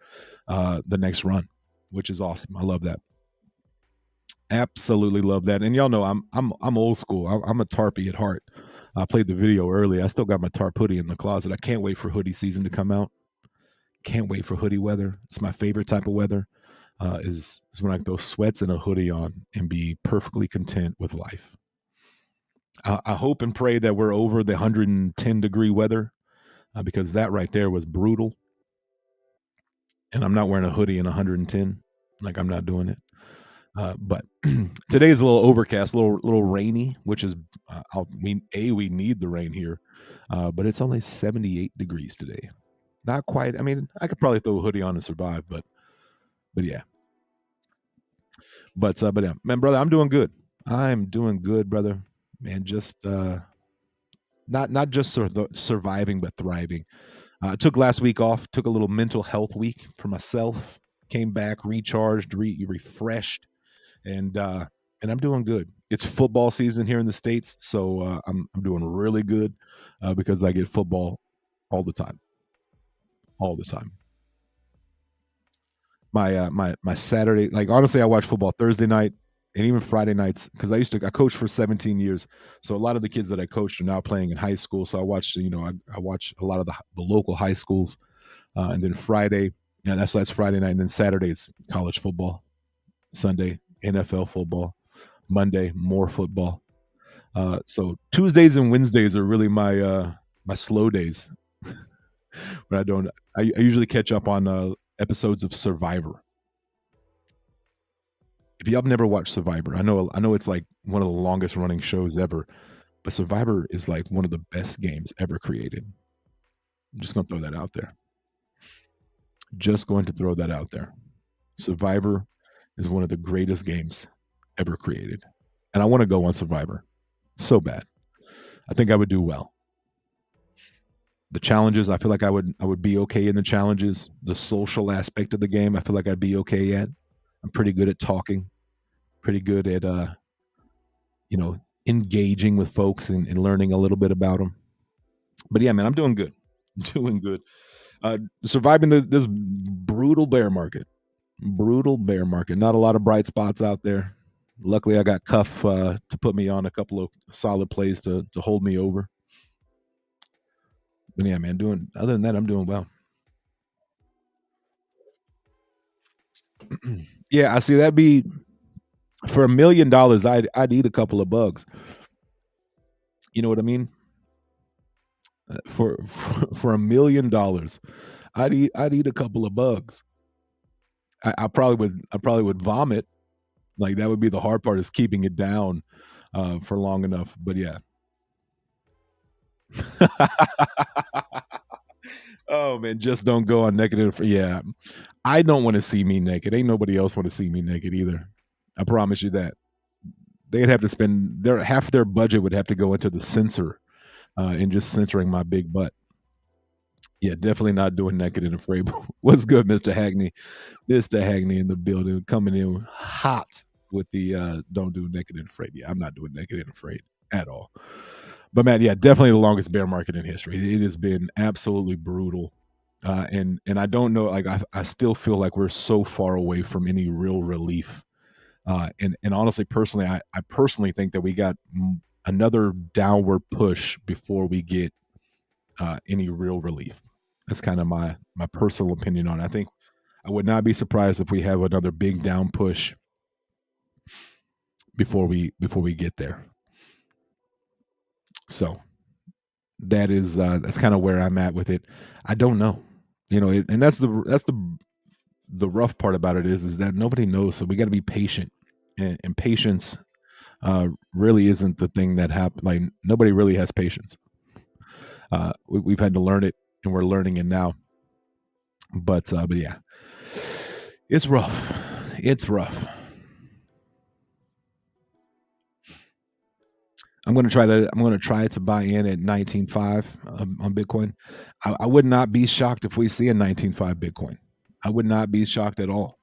Speaker 1: the next run, which is awesome. I love that. Absolutely love that. And y'all know I'm old school. I'm a tarpy at heart. I played the video early. I still got my tarp hoodie in the closet. I can't wait for hoodie season to come out. Can't wait for hoodie weather. It's my favorite type of weather. Is when I throw sweats and a hoodie on and be perfectly content with life. I hope and pray that we're over the 110-degree weather because that right there was brutal. And I'm not wearing a hoodie in 110. Like, I'm not doing it. But today is a little overcast, little rainy, which is we need the rain here, but it's only 78 degrees today. Not quite. I mean, I could probably throw a hoodie on and survive, but yeah. But yeah, man, brother, I'm doing good. I'm doing good, brother. Man, just not just surviving, but thriving. I took last week off. Took a little mental health week for myself. Came back recharged, refreshed, and I'm doing good. It's football season here in the States, so I'm doing really good because I get football all the time, all the time. My Saturday, like honestly, I watch football Thursday night and even Friday nights because I coached for 17 years, so a lot of the kids that I coached are now playing in high school. So I watch, I watch a lot of the local high schools, and then Friday, yeah, that's Friday night, and then Saturday is college football, Sunday NFL football, Monday more football. So Tuesdays and Wednesdays are really my slow days. But I don't. I usually catch up on episodes of Survivor. If y'all have never watched Survivor, I know it's like one of the longest running shows ever, but Survivor is like one of the best games ever created. I'm just gonna throw that out there. Just going to throw that out there. Survivor is one of the greatest games ever created, and I want to go on Survivor so bad. I think I would do well. The challenges, I feel like I would be okay in the challenges. The social aspect of the game, I feel like I'd be okay at. I'm pretty good at talking, pretty good at engaging with folks and learning a little bit about them. But yeah, man, I'm doing good. Doing good. Surviving this brutal bear market. Brutal bear market. Not a lot of bright spots out there. Luckily, I got Cuff to put me on a couple of solid plays to hold me over. But yeah, man, doing other than that, I'm doing well. Yeah, I see that'd be for $1 million. I'd eat a couple of bugs. You know what I mean? For $1 million, I'd eat a couple of bugs. I probably would vomit. Like that would be the hard part is keeping it down for long enough. But yeah. Oh man, just don't go on naked. Yeah, I don't want to see me naked. Ain't nobody else want to see me naked either. I promise you that. They'd have to spend their half their budget would have to go into the censor and just censoring my big butt. Yeah, definitely not doing naked and afraid. What's good, Mr. Hagney? Mr. Hagney in the building, coming in hot with the don't do naked and afraid. Yeah, I'm not doing naked and afraid at all. But man, yeah, definitely the longest bear market in history. It has been absolutely brutal. And I don't know, like I still feel like we're so far away from any real relief. And honestly, personally, I personally think that we got another downward push before we get any real relief. That's kind of my personal opinion on it. I think I would not be surprised if we have another big down push before we get there. So that's kind of where I'm at with it. I don't know, and that's the rough part about it is that nobody knows. So we got to be patient, and patience really isn't the thing that happen. Like nobody really has patience. We've had to learn it, and we're learning it now. But yeah, it's rough. It's rough. I'm gonna try to buy in at 19.5 on Bitcoin. I would not be shocked if we see a 19.5 Bitcoin. I would not be shocked at all.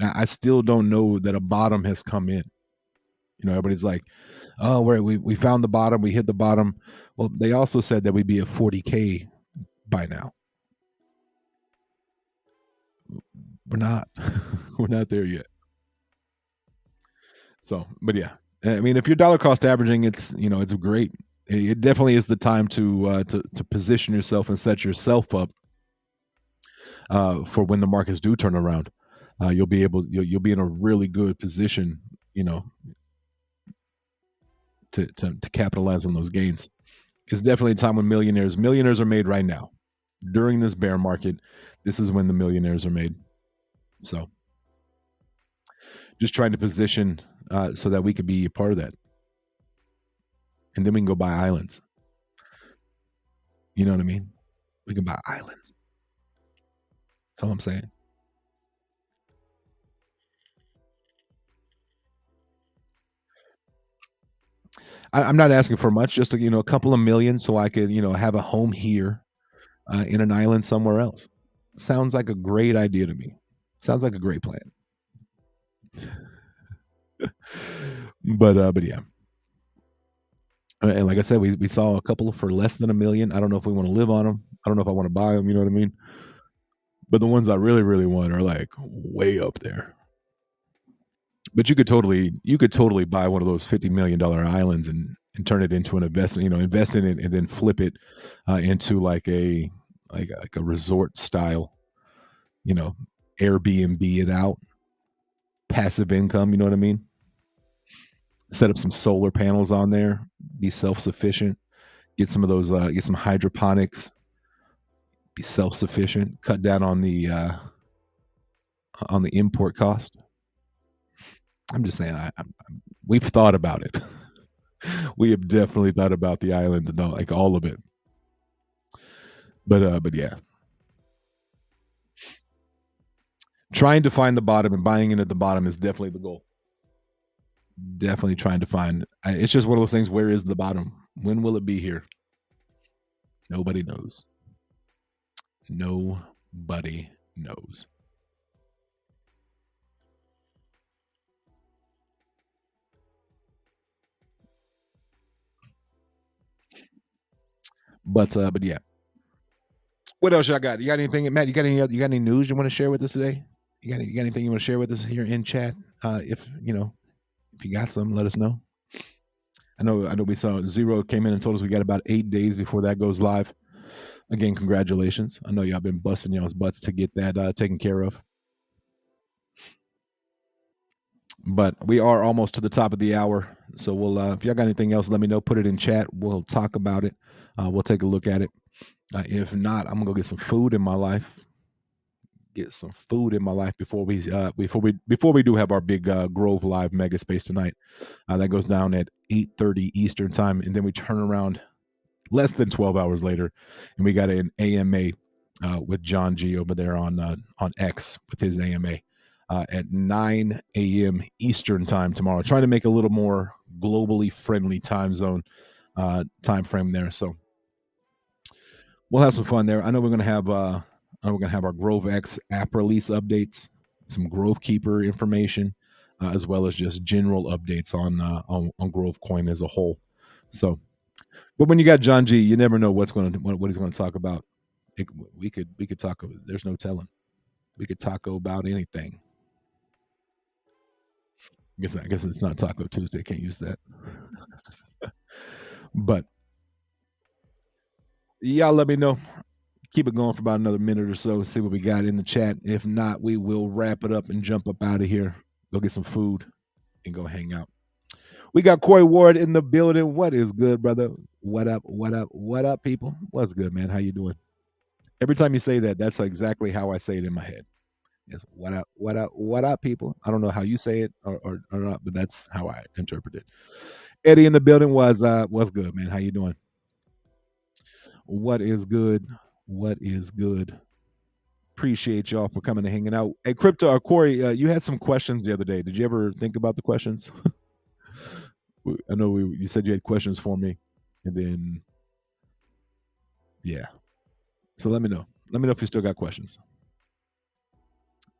Speaker 1: I still don't know that a bottom has come in. Everybody's like, "Oh, we found the bottom. We hit the bottom." Well, they also said that we'd be at 40K by now. We're not. We're not there yet. So, but yeah, I mean, if you're dollar cost averaging, it's great. It definitely is the time to position yourself and set yourself up for when the markets do turn around. You'll be in a really good position, you know, to capitalize on those gains. It's definitely a time when millionaires are made right now. During this bear market, this is when the millionaires are made. So just trying to position so that we could be a part of that, and then we can go buy islands. You know what I mean? We can buy islands. That's all I'm saying. I'm not asking for much, just a couple of million, so I could have a home here in an island somewhere else. Sounds like a great idea to me. Sounds like a great plan. But yeah. And like I said, we saw a couple for less than a million. I don't know if we want to live on them. I don't know if I want to buy them. You know what I mean? But the ones I really, really want are like way up there. But you could totally buy one of those $50 million islands and turn it into an investment. Invest in it and then flip it into like a resort style. You know, Airbnb it out, passive income. You know what I mean? Set up some solar panels on there. Be self sufficient. Get some of those. Get some hydroponics. Be self sufficient. Cut down on the import cost. I'm just saying. We've thought about it. We have definitely thought about the island and like all of it. But yeah, trying to find the bottom and buying in at the bottom is definitely the goal. Definitely trying to find. It's just one of those things. Where is the bottom? When will it be here? Nobody knows. Nobody knows. But yeah. What else y'all got? You got anything, Matt? You got any news you want to share with us today? You got anything you want to share with us here in chat? If you got some, let us know. I know we saw Zero came in and told us we got about 8 days before that goes live. Again, congratulations. I know y'all been busting y'all's butts to get that taken care of. But we are almost to the top of the hour. So we'll if y'all got anything else, let me know. Put it in chat. We'll talk about it. We'll take a look at it. If not, I'm gonna go get some food in my life. Get some food in my life before we do have our big GroveLive MegaSpace tonight. That goes down at 8:30 Eastern time, and then we turn around less than 12 hours later, and we got an AMA with John G over there on X with his AMA at 9 a.m. Eastern time tomorrow. Trying to make a little more globally friendly time zone time frame there. So we'll have some fun there. I know we're gonna have our Grove X app release updates, some Grove Keeper information, as well as just general updates on Grove Coin as a whole. So, but when you got John G, you never know what he's going to talk about. We could talk. There's no telling. We could talk about anything. I guess it's not Taco Tuesday. Can't use that. But y'all let me know. Keep it going for about another minute or so. See what we got in the chat. If not, we will wrap it up and jump up out of here. Go get some food and go hang out. We got Corey Ward in the building. What is good, brother? What up? What up? What up, people? What's good, man? How you doing? Every time you say that, that's exactly how I say it in my head. Yes, what up? What up? What up, people? I don't know how you say it or not, but that's how I interpret it. Eddie in the building was what's good, man? How you doing? What is good? What is good? Appreciate y'all for coming and hanging out. Hey, Crypto or Corey, you had some questions the other day. Did you ever think about the questions? I know you said you had questions for me, and then yeah. So let me know. Let me know if you still got questions.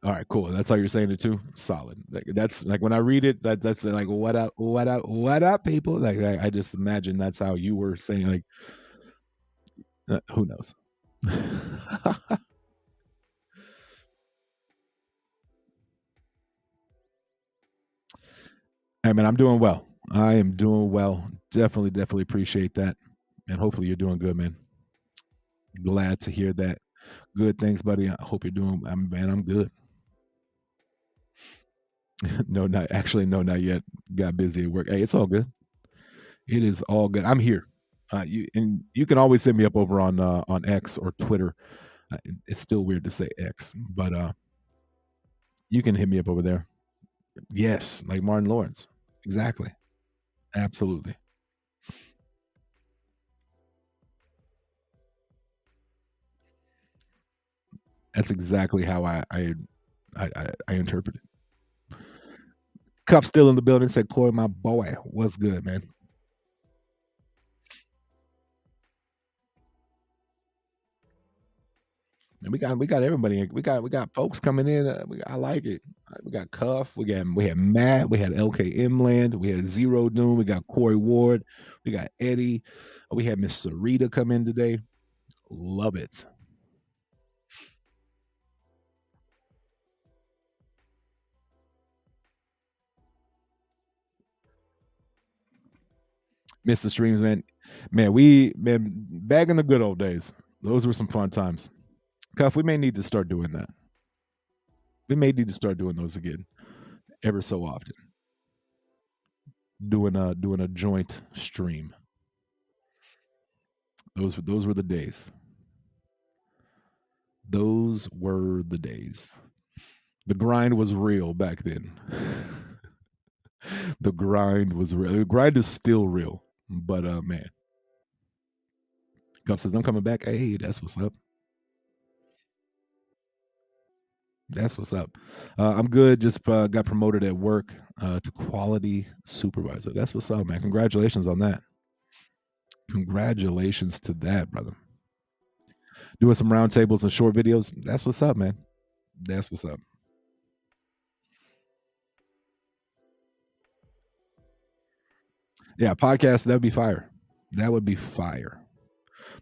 Speaker 1: All right, cool. That's how you're saying it too. Solid. That's like when I read it. That's like what up, what up, what up, people. Like I just imagine that's how you were saying. Like who knows? Hey man, I'm doing well. I am doing well. Definitely appreciate that, and hopefully you're doing good, man. Glad to hear that. Good, thanks, buddy. I hope you're doing. I'm good. No, not yet. Got busy at work. Hey, it's all good. It is all good. I'm here. You can always hit me up over on X or Twitter. It's still weird to say X, but you can hit me up over there. Yes, like Martin Lawrence. Exactly. Absolutely. That's exactly how I interpret it. Cup still in the building. Said Corey, my boy, what's good, man? And we got everybody. We got folks coming in. I like it. We got Cuff. We had Matt. We had LKM Land. We had Zero Doom. We got Corey Ward. We got Eddie. We had Miss Sarita come in today. Love it. Miss the streams, man. Man, back in the good old days. Those were some fun times. Cuff, we may need to start doing that. We may need to start doing those again ever so often. Doing a joint stream. Those were the days. Those were the days. The grind was real back then. The grind was real. The grind is still real. But man. Cuff says I'm coming back. Hey, that's what's up. That's what's up. I'm good. Just got promoted at work to quality supervisor. That's what's up, man. Congratulations on that. Congratulations to that, brother. Doing some roundtables and short videos. That's what's up, man. That's what's up. Yeah, podcast. That would be fire. That would be fire.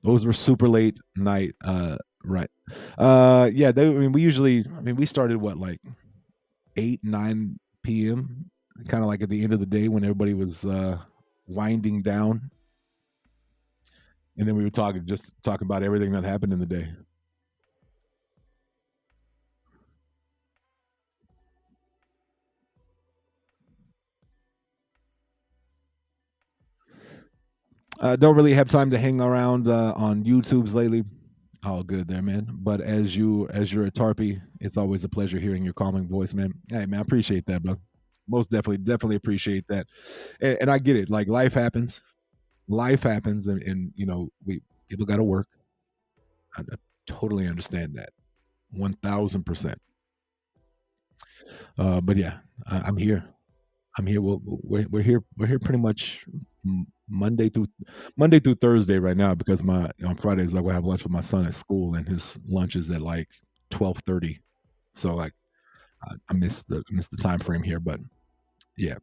Speaker 1: Those were super late night. Right. Yeah. I mean, we usually. I mean, we started what, like 8, 9 p.m. Kind of like at the end of the day when everybody was winding down, and then we would talk about everything that happened in the day. Don't really have time to hang around on YouTube's lately. All good there, man. But as you're a tarpy, it's always a pleasure hearing your calming voice, man. Hey, man, I appreciate that, bro. Most definitely appreciate that. And I get it. Like life happens, and we people got to work. I totally understand that, 1,000%. But yeah, I'm here. I'm here. We're here. We're here pretty much Monday through Thursday right now because my on Fridays like we have lunch with my son at school and his lunch is at like 12:30. So like I missed the time frame here, but yeah,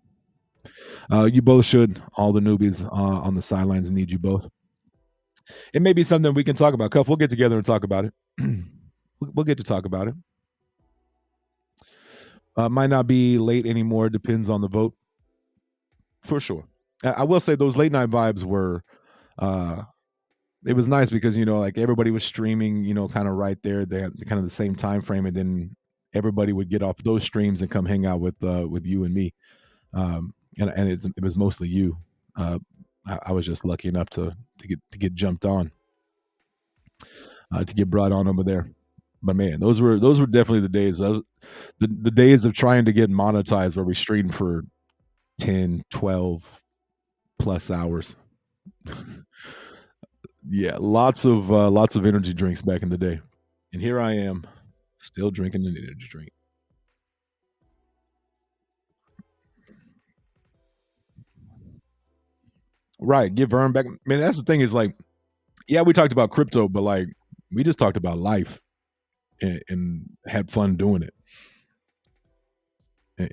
Speaker 1: you both should. All the newbies on the sidelines need you both. It may be something we can talk about. Cuff, we'll get together and talk about it. We'll get to talk about it. Might not be late anymore. Depends on the vote, for sure. I will say those late night vibes were. Uh, it was nice because like everybody was streaming, kind of right there. They had kind of the same time frame, and then everybody would get off those streams and come hang out with you and me. And it was mostly you. I was just lucky enough to get jumped on, to get brought on over there. But man, those were definitely the days. The days of trying to get monetized where we streamed for 10, 12 plus hours. Yeah, lots of energy drinks back in the day, and here I am, still drinking an energy drink. Right, get Vern back. Man, that's the thing is like, yeah, we talked about crypto, but like we just talked about life and had fun doing it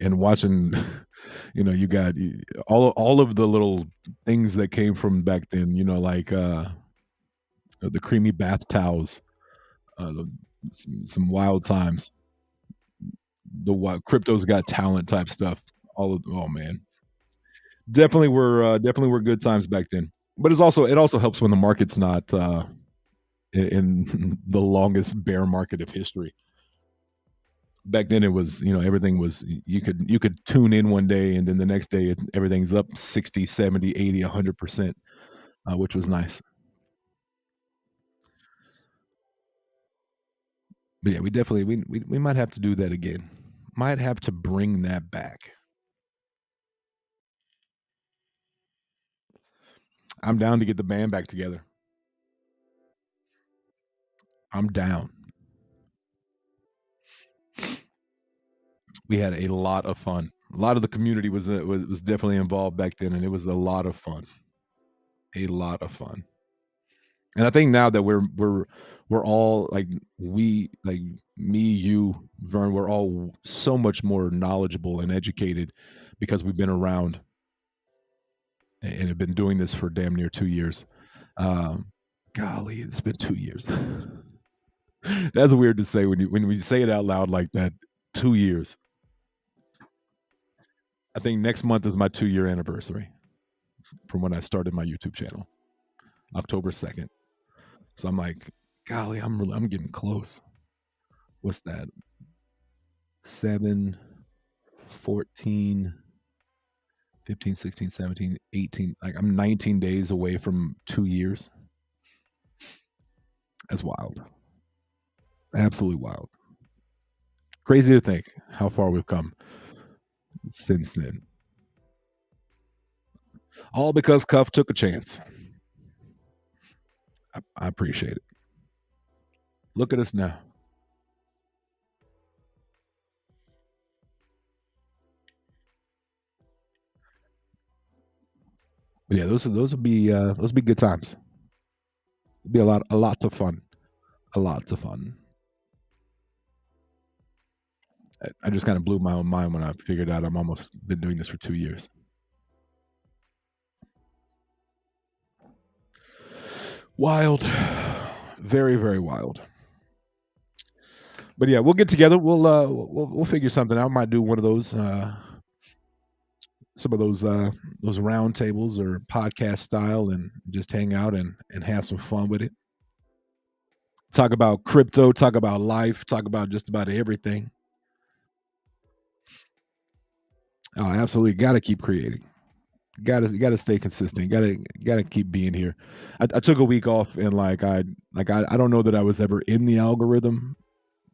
Speaker 1: and watching. You got all of the little things that came from back then. Like the creamy bath towels, some wild times. The what crypto's got talent type stuff. All of oh man, definitely were good times back then. But it also helps when the market's not in the longest bear market of history. Back then it was everything was you could tune in one day and then the next day everything's up 60, 70, 80, 100%. which was nice. But yeah, we definitely we might have to do that again. Might have to bring that back. I'm down to get the band back together. I'm down. We had a lot of fun. A lot of the community was definitely involved back then, and it was a lot of fun. A lot of fun. And I think now that we're all like we like me, you, Vern, we're all so much more knowledgeable and educated because we've been around and have been doing this for damn near 2 years. Um, golly, it's been 2 years. That's weird to say when we say it out loud like that. 2 years. I think next month is my 2 year anniversary from when I started my YouTube channel, October 2nd. So I'm like, golly, I'm getting close. What's that? 7, 14, 15, 16, 17, 18. Like I'm 19 days away from 2 years. That's wild. Absolutely wild. Crazy to think how far we've come since then. All because Cuff took a chance. I appreciate it. Look at us now. But yeah, those would be good times. It'd be a lot of fun. A lot of fun. I just kind of blew my own mind when I figured out I'm almost been doing this for 2 years. Wild, very very wild. But yeah, we'll get together. We'll figure something out. Might do one of those some of those round tables or podcast style and just hang out and have some fun with it. Talk about crypto, talk about life, talk about just about everything. Oh, absolutely. Got to keep creating. Got to stay consistent. Got to keep being here. I took a week off and I don't know that I was ever in the algorithm,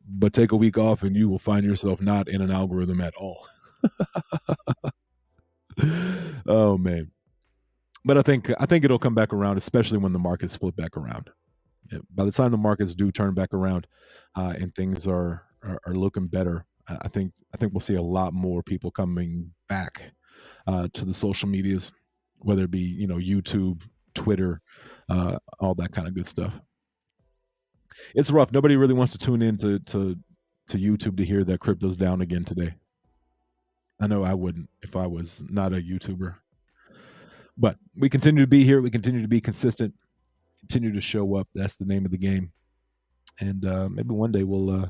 Speaker 1: but take a week off and you will find yourself not in an algorithm at all. Oh man. But I think it'll come back around, especially when the markets flip back around. Yeah, by the time the markets do turn back around, and things are looking better, I think we'll see a lot more people coming back to the social medias, whether it be YouTube, Twitter, all that kind of good stuff. It's rough. Nobody really wants to tune in to YouTube to hear that crypto's down again today. I know I wouldn't if I was not a YouTuber. But we continue to be here. We continue to be consistent. Continue to show up. That's the name of the game. And maybe one day we'll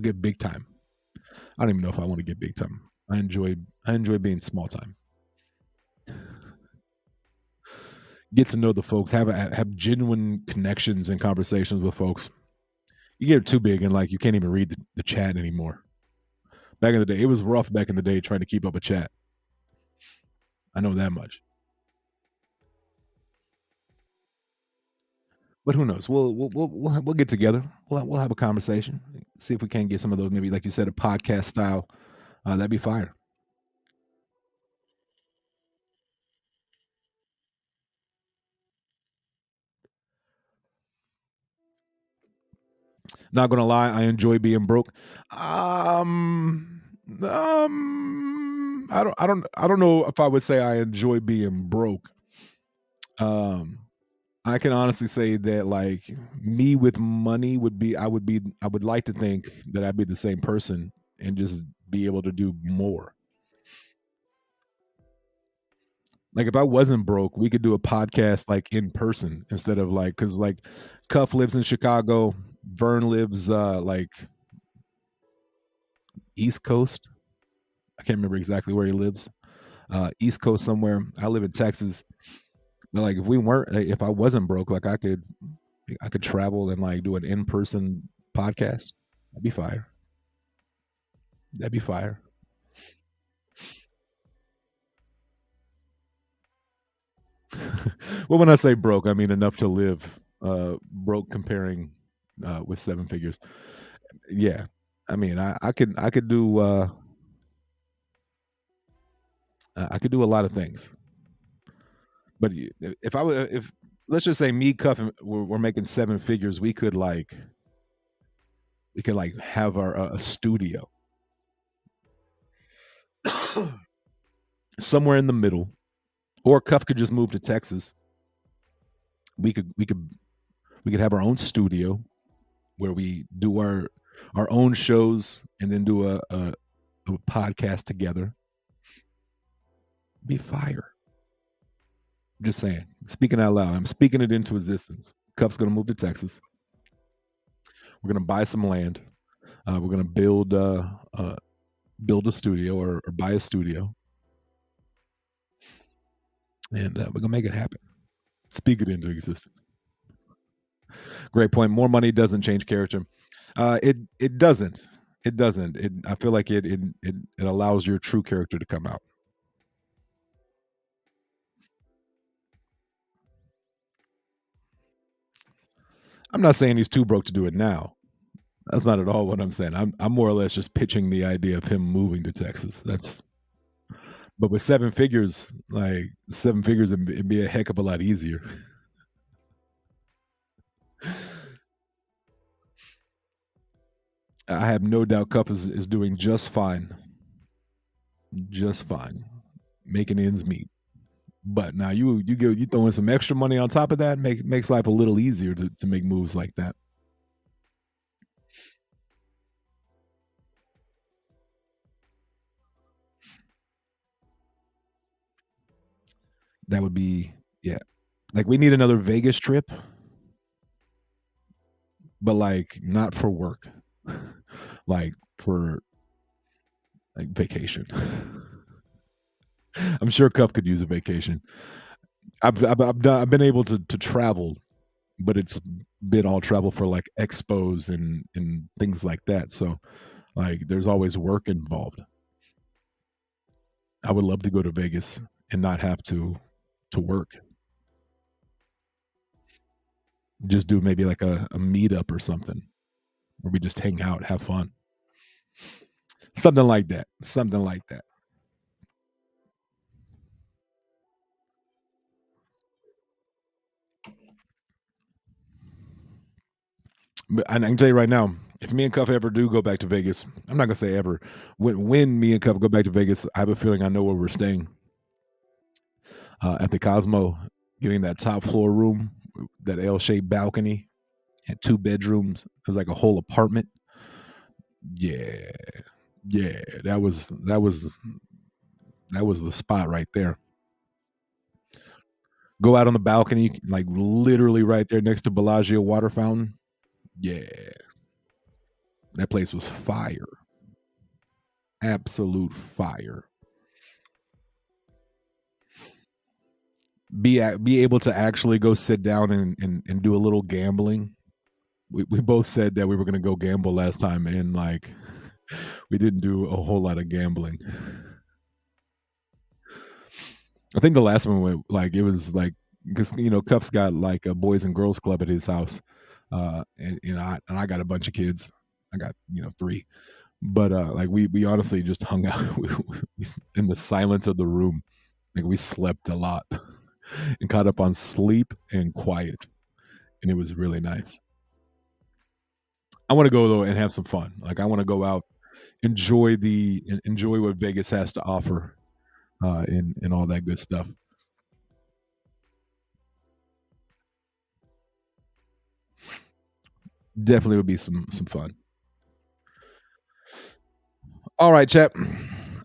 Speaker 1: get big time. I don't even know if I want to get big time. I enjoy being small time. Get to know the folks. Have genuine connections and conversations with folks. You get too big and like you can't even read the chat anymore. Back in the day, it was rough. Back in the day, trying to keep up a chat. I know that much. But who knows? We'll get together. We'll have a conversation. See if we can get some of those. Maybe like you said, a podcast style. That'd be fire. Not gonna lie, I enjoy being broke. I don't know if I would say I enjoy being broke. Um, I can honestly say that like me with money I would like to think that I'd be the same person and just be able to do more. Like if I wasn't broke, we could do a podcast like in person instead of like because like Cuff lives in Chicago, Vern lives like East Coast. I can't remember exactly where he lives. East Coast somewhere. I live in Texas. But like if I wasn't broke, like I could travel and like do an in person podcast. That'd be fire. That'd be fire. Well, when I say broke, I mean enough to live. Broke comparing with seven figures. Yeah, I mean, I could do a lot of things. But if I were, if let's just say me, Cuff, and we're making seven figures, we could like have our a studio somewhere in the middle, or Cuff could just move to Texas. We could we could we could have our own studio where we do our own shows and then do a podcast together. Be fire. I'm just saying. Speaking out loud. I'm speaking it into existence. Cuff's gonna move to Texas. We're gonna buy some land. We're gonna build a studio or buy a studio, and we're gonna make it happen. Speak it into existence. Great point. More money doesn't change character. It doesn't. It doesn't. I feel like it allows your true character to come out. I'm not saying he's too broke to do it now. That's not at all what I'm saying. I'm more or less just pitching the idea of him moving to Texas. That's but with seven figures, like seven figures, it'd be a heck of a lot easier. I have no doubt Cup is doing just fine, making ends meet. But now you throw in some extra money on top of that, makes life a little easier to make moves like that. That would be yeah. Like we need another Vegas trip, but like not for work, like for like vacation. I'm sure Cup could use a vacation. I've been able to travel, but it's been all travel for like expos and things like that. So like there's always work involved. I would love to go to Vegas and not have to work. Just do maybe like a meetup or something where we just hang out, have fun. Something like that. Something like that. But I can tell you right now, if me and Cuff ever do go back to Vegas, I'm not gonna say ever. When me and Cuff go back to Vegas, I have a feeling I know where we're staying. At the Cosmo, getting that top floor room, that L-shaped balcony, had two bedrooms. It was like a whole apartment. Yeah, yeah, that was the spot right there. Go out on the balcony, like literally right there next to Bellagio water fountain. Yeah, that place was fire, absolute fire. Be able to actually go sit down and do a little gambling. We both said that we were going to go gamble last time, and like we didn't do a whole lot of gambling. I think the last one went like it was like because Cuff's got like a boys and girls club at his house, and I got a bunch of kids. I got three, but like we honestly just hung out in the silence of the room. Like we slept a lot and caught up on sleep and quiet, and it was really nice. I want to go though and have some fun. Like I want to go out, enjoy what Vegas has to offer, and all that good stuff. Definitely would be some fun. All right, chap.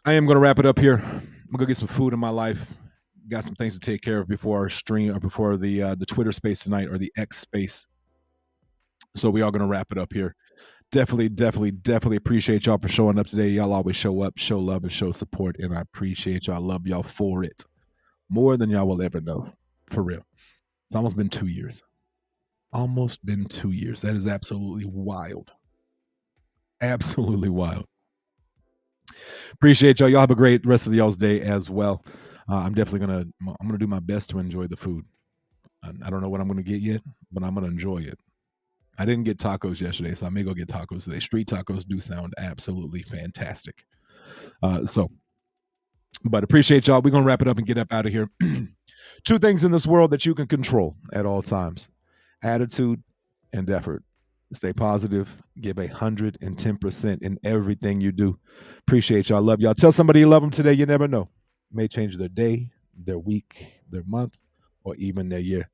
Speaker 1: I am going to wrap it up here. I'm gonna go get some food in my life. Got some things to take care of before our stream or before the Twitter space tonight or the X space. So we are going to wrap it up here. Definitely appreciate y'all for showing up today. Y'all always show up, show love, and show support, and I appreciate y'all. I love y'all for it more than y'all will ever know. For real. It's almost been 2 years. Almost been 2 years. That is absolutely wild. Absolutely wild. Appreciate y'all. Y'all have a great rest of y'all's day as well. I'm gonna do my best to enjoy the food. I don't know what I'm going to get yet, but I'm going to enjoy it. I didn't get tacos yesterday, so I may go get tacos today. Street tacos do sound absolutely fantastic. But appreciate y'all. We're going to wrap it up and get up out of here. Two things in this world that you can control at all times: attitude and effort. Stay positive. Give 110% in everything you do. Appreciate y'all. Love y'all. Tell somebody you love them today. You never know. It may change their day, their week, their month, or even their year.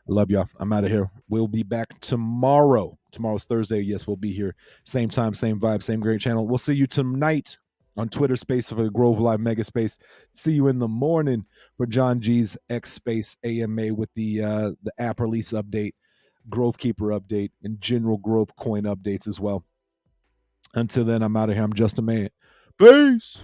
Speaker 1: I love y'all. I'm out of here. We'll be back tomorrow. Tomorrow's Thursday. Yes, we'll be here. Same time, same vibe, same great channel. We'll see you tonight on Twitter Space for the GroveLive MegaSpace. See you in the morning for John G's X Space AMA with the app release update, Grove Keeper update, and general Grove coin updates as well. Until then, I'm out of here. I'm JustAman. Peace.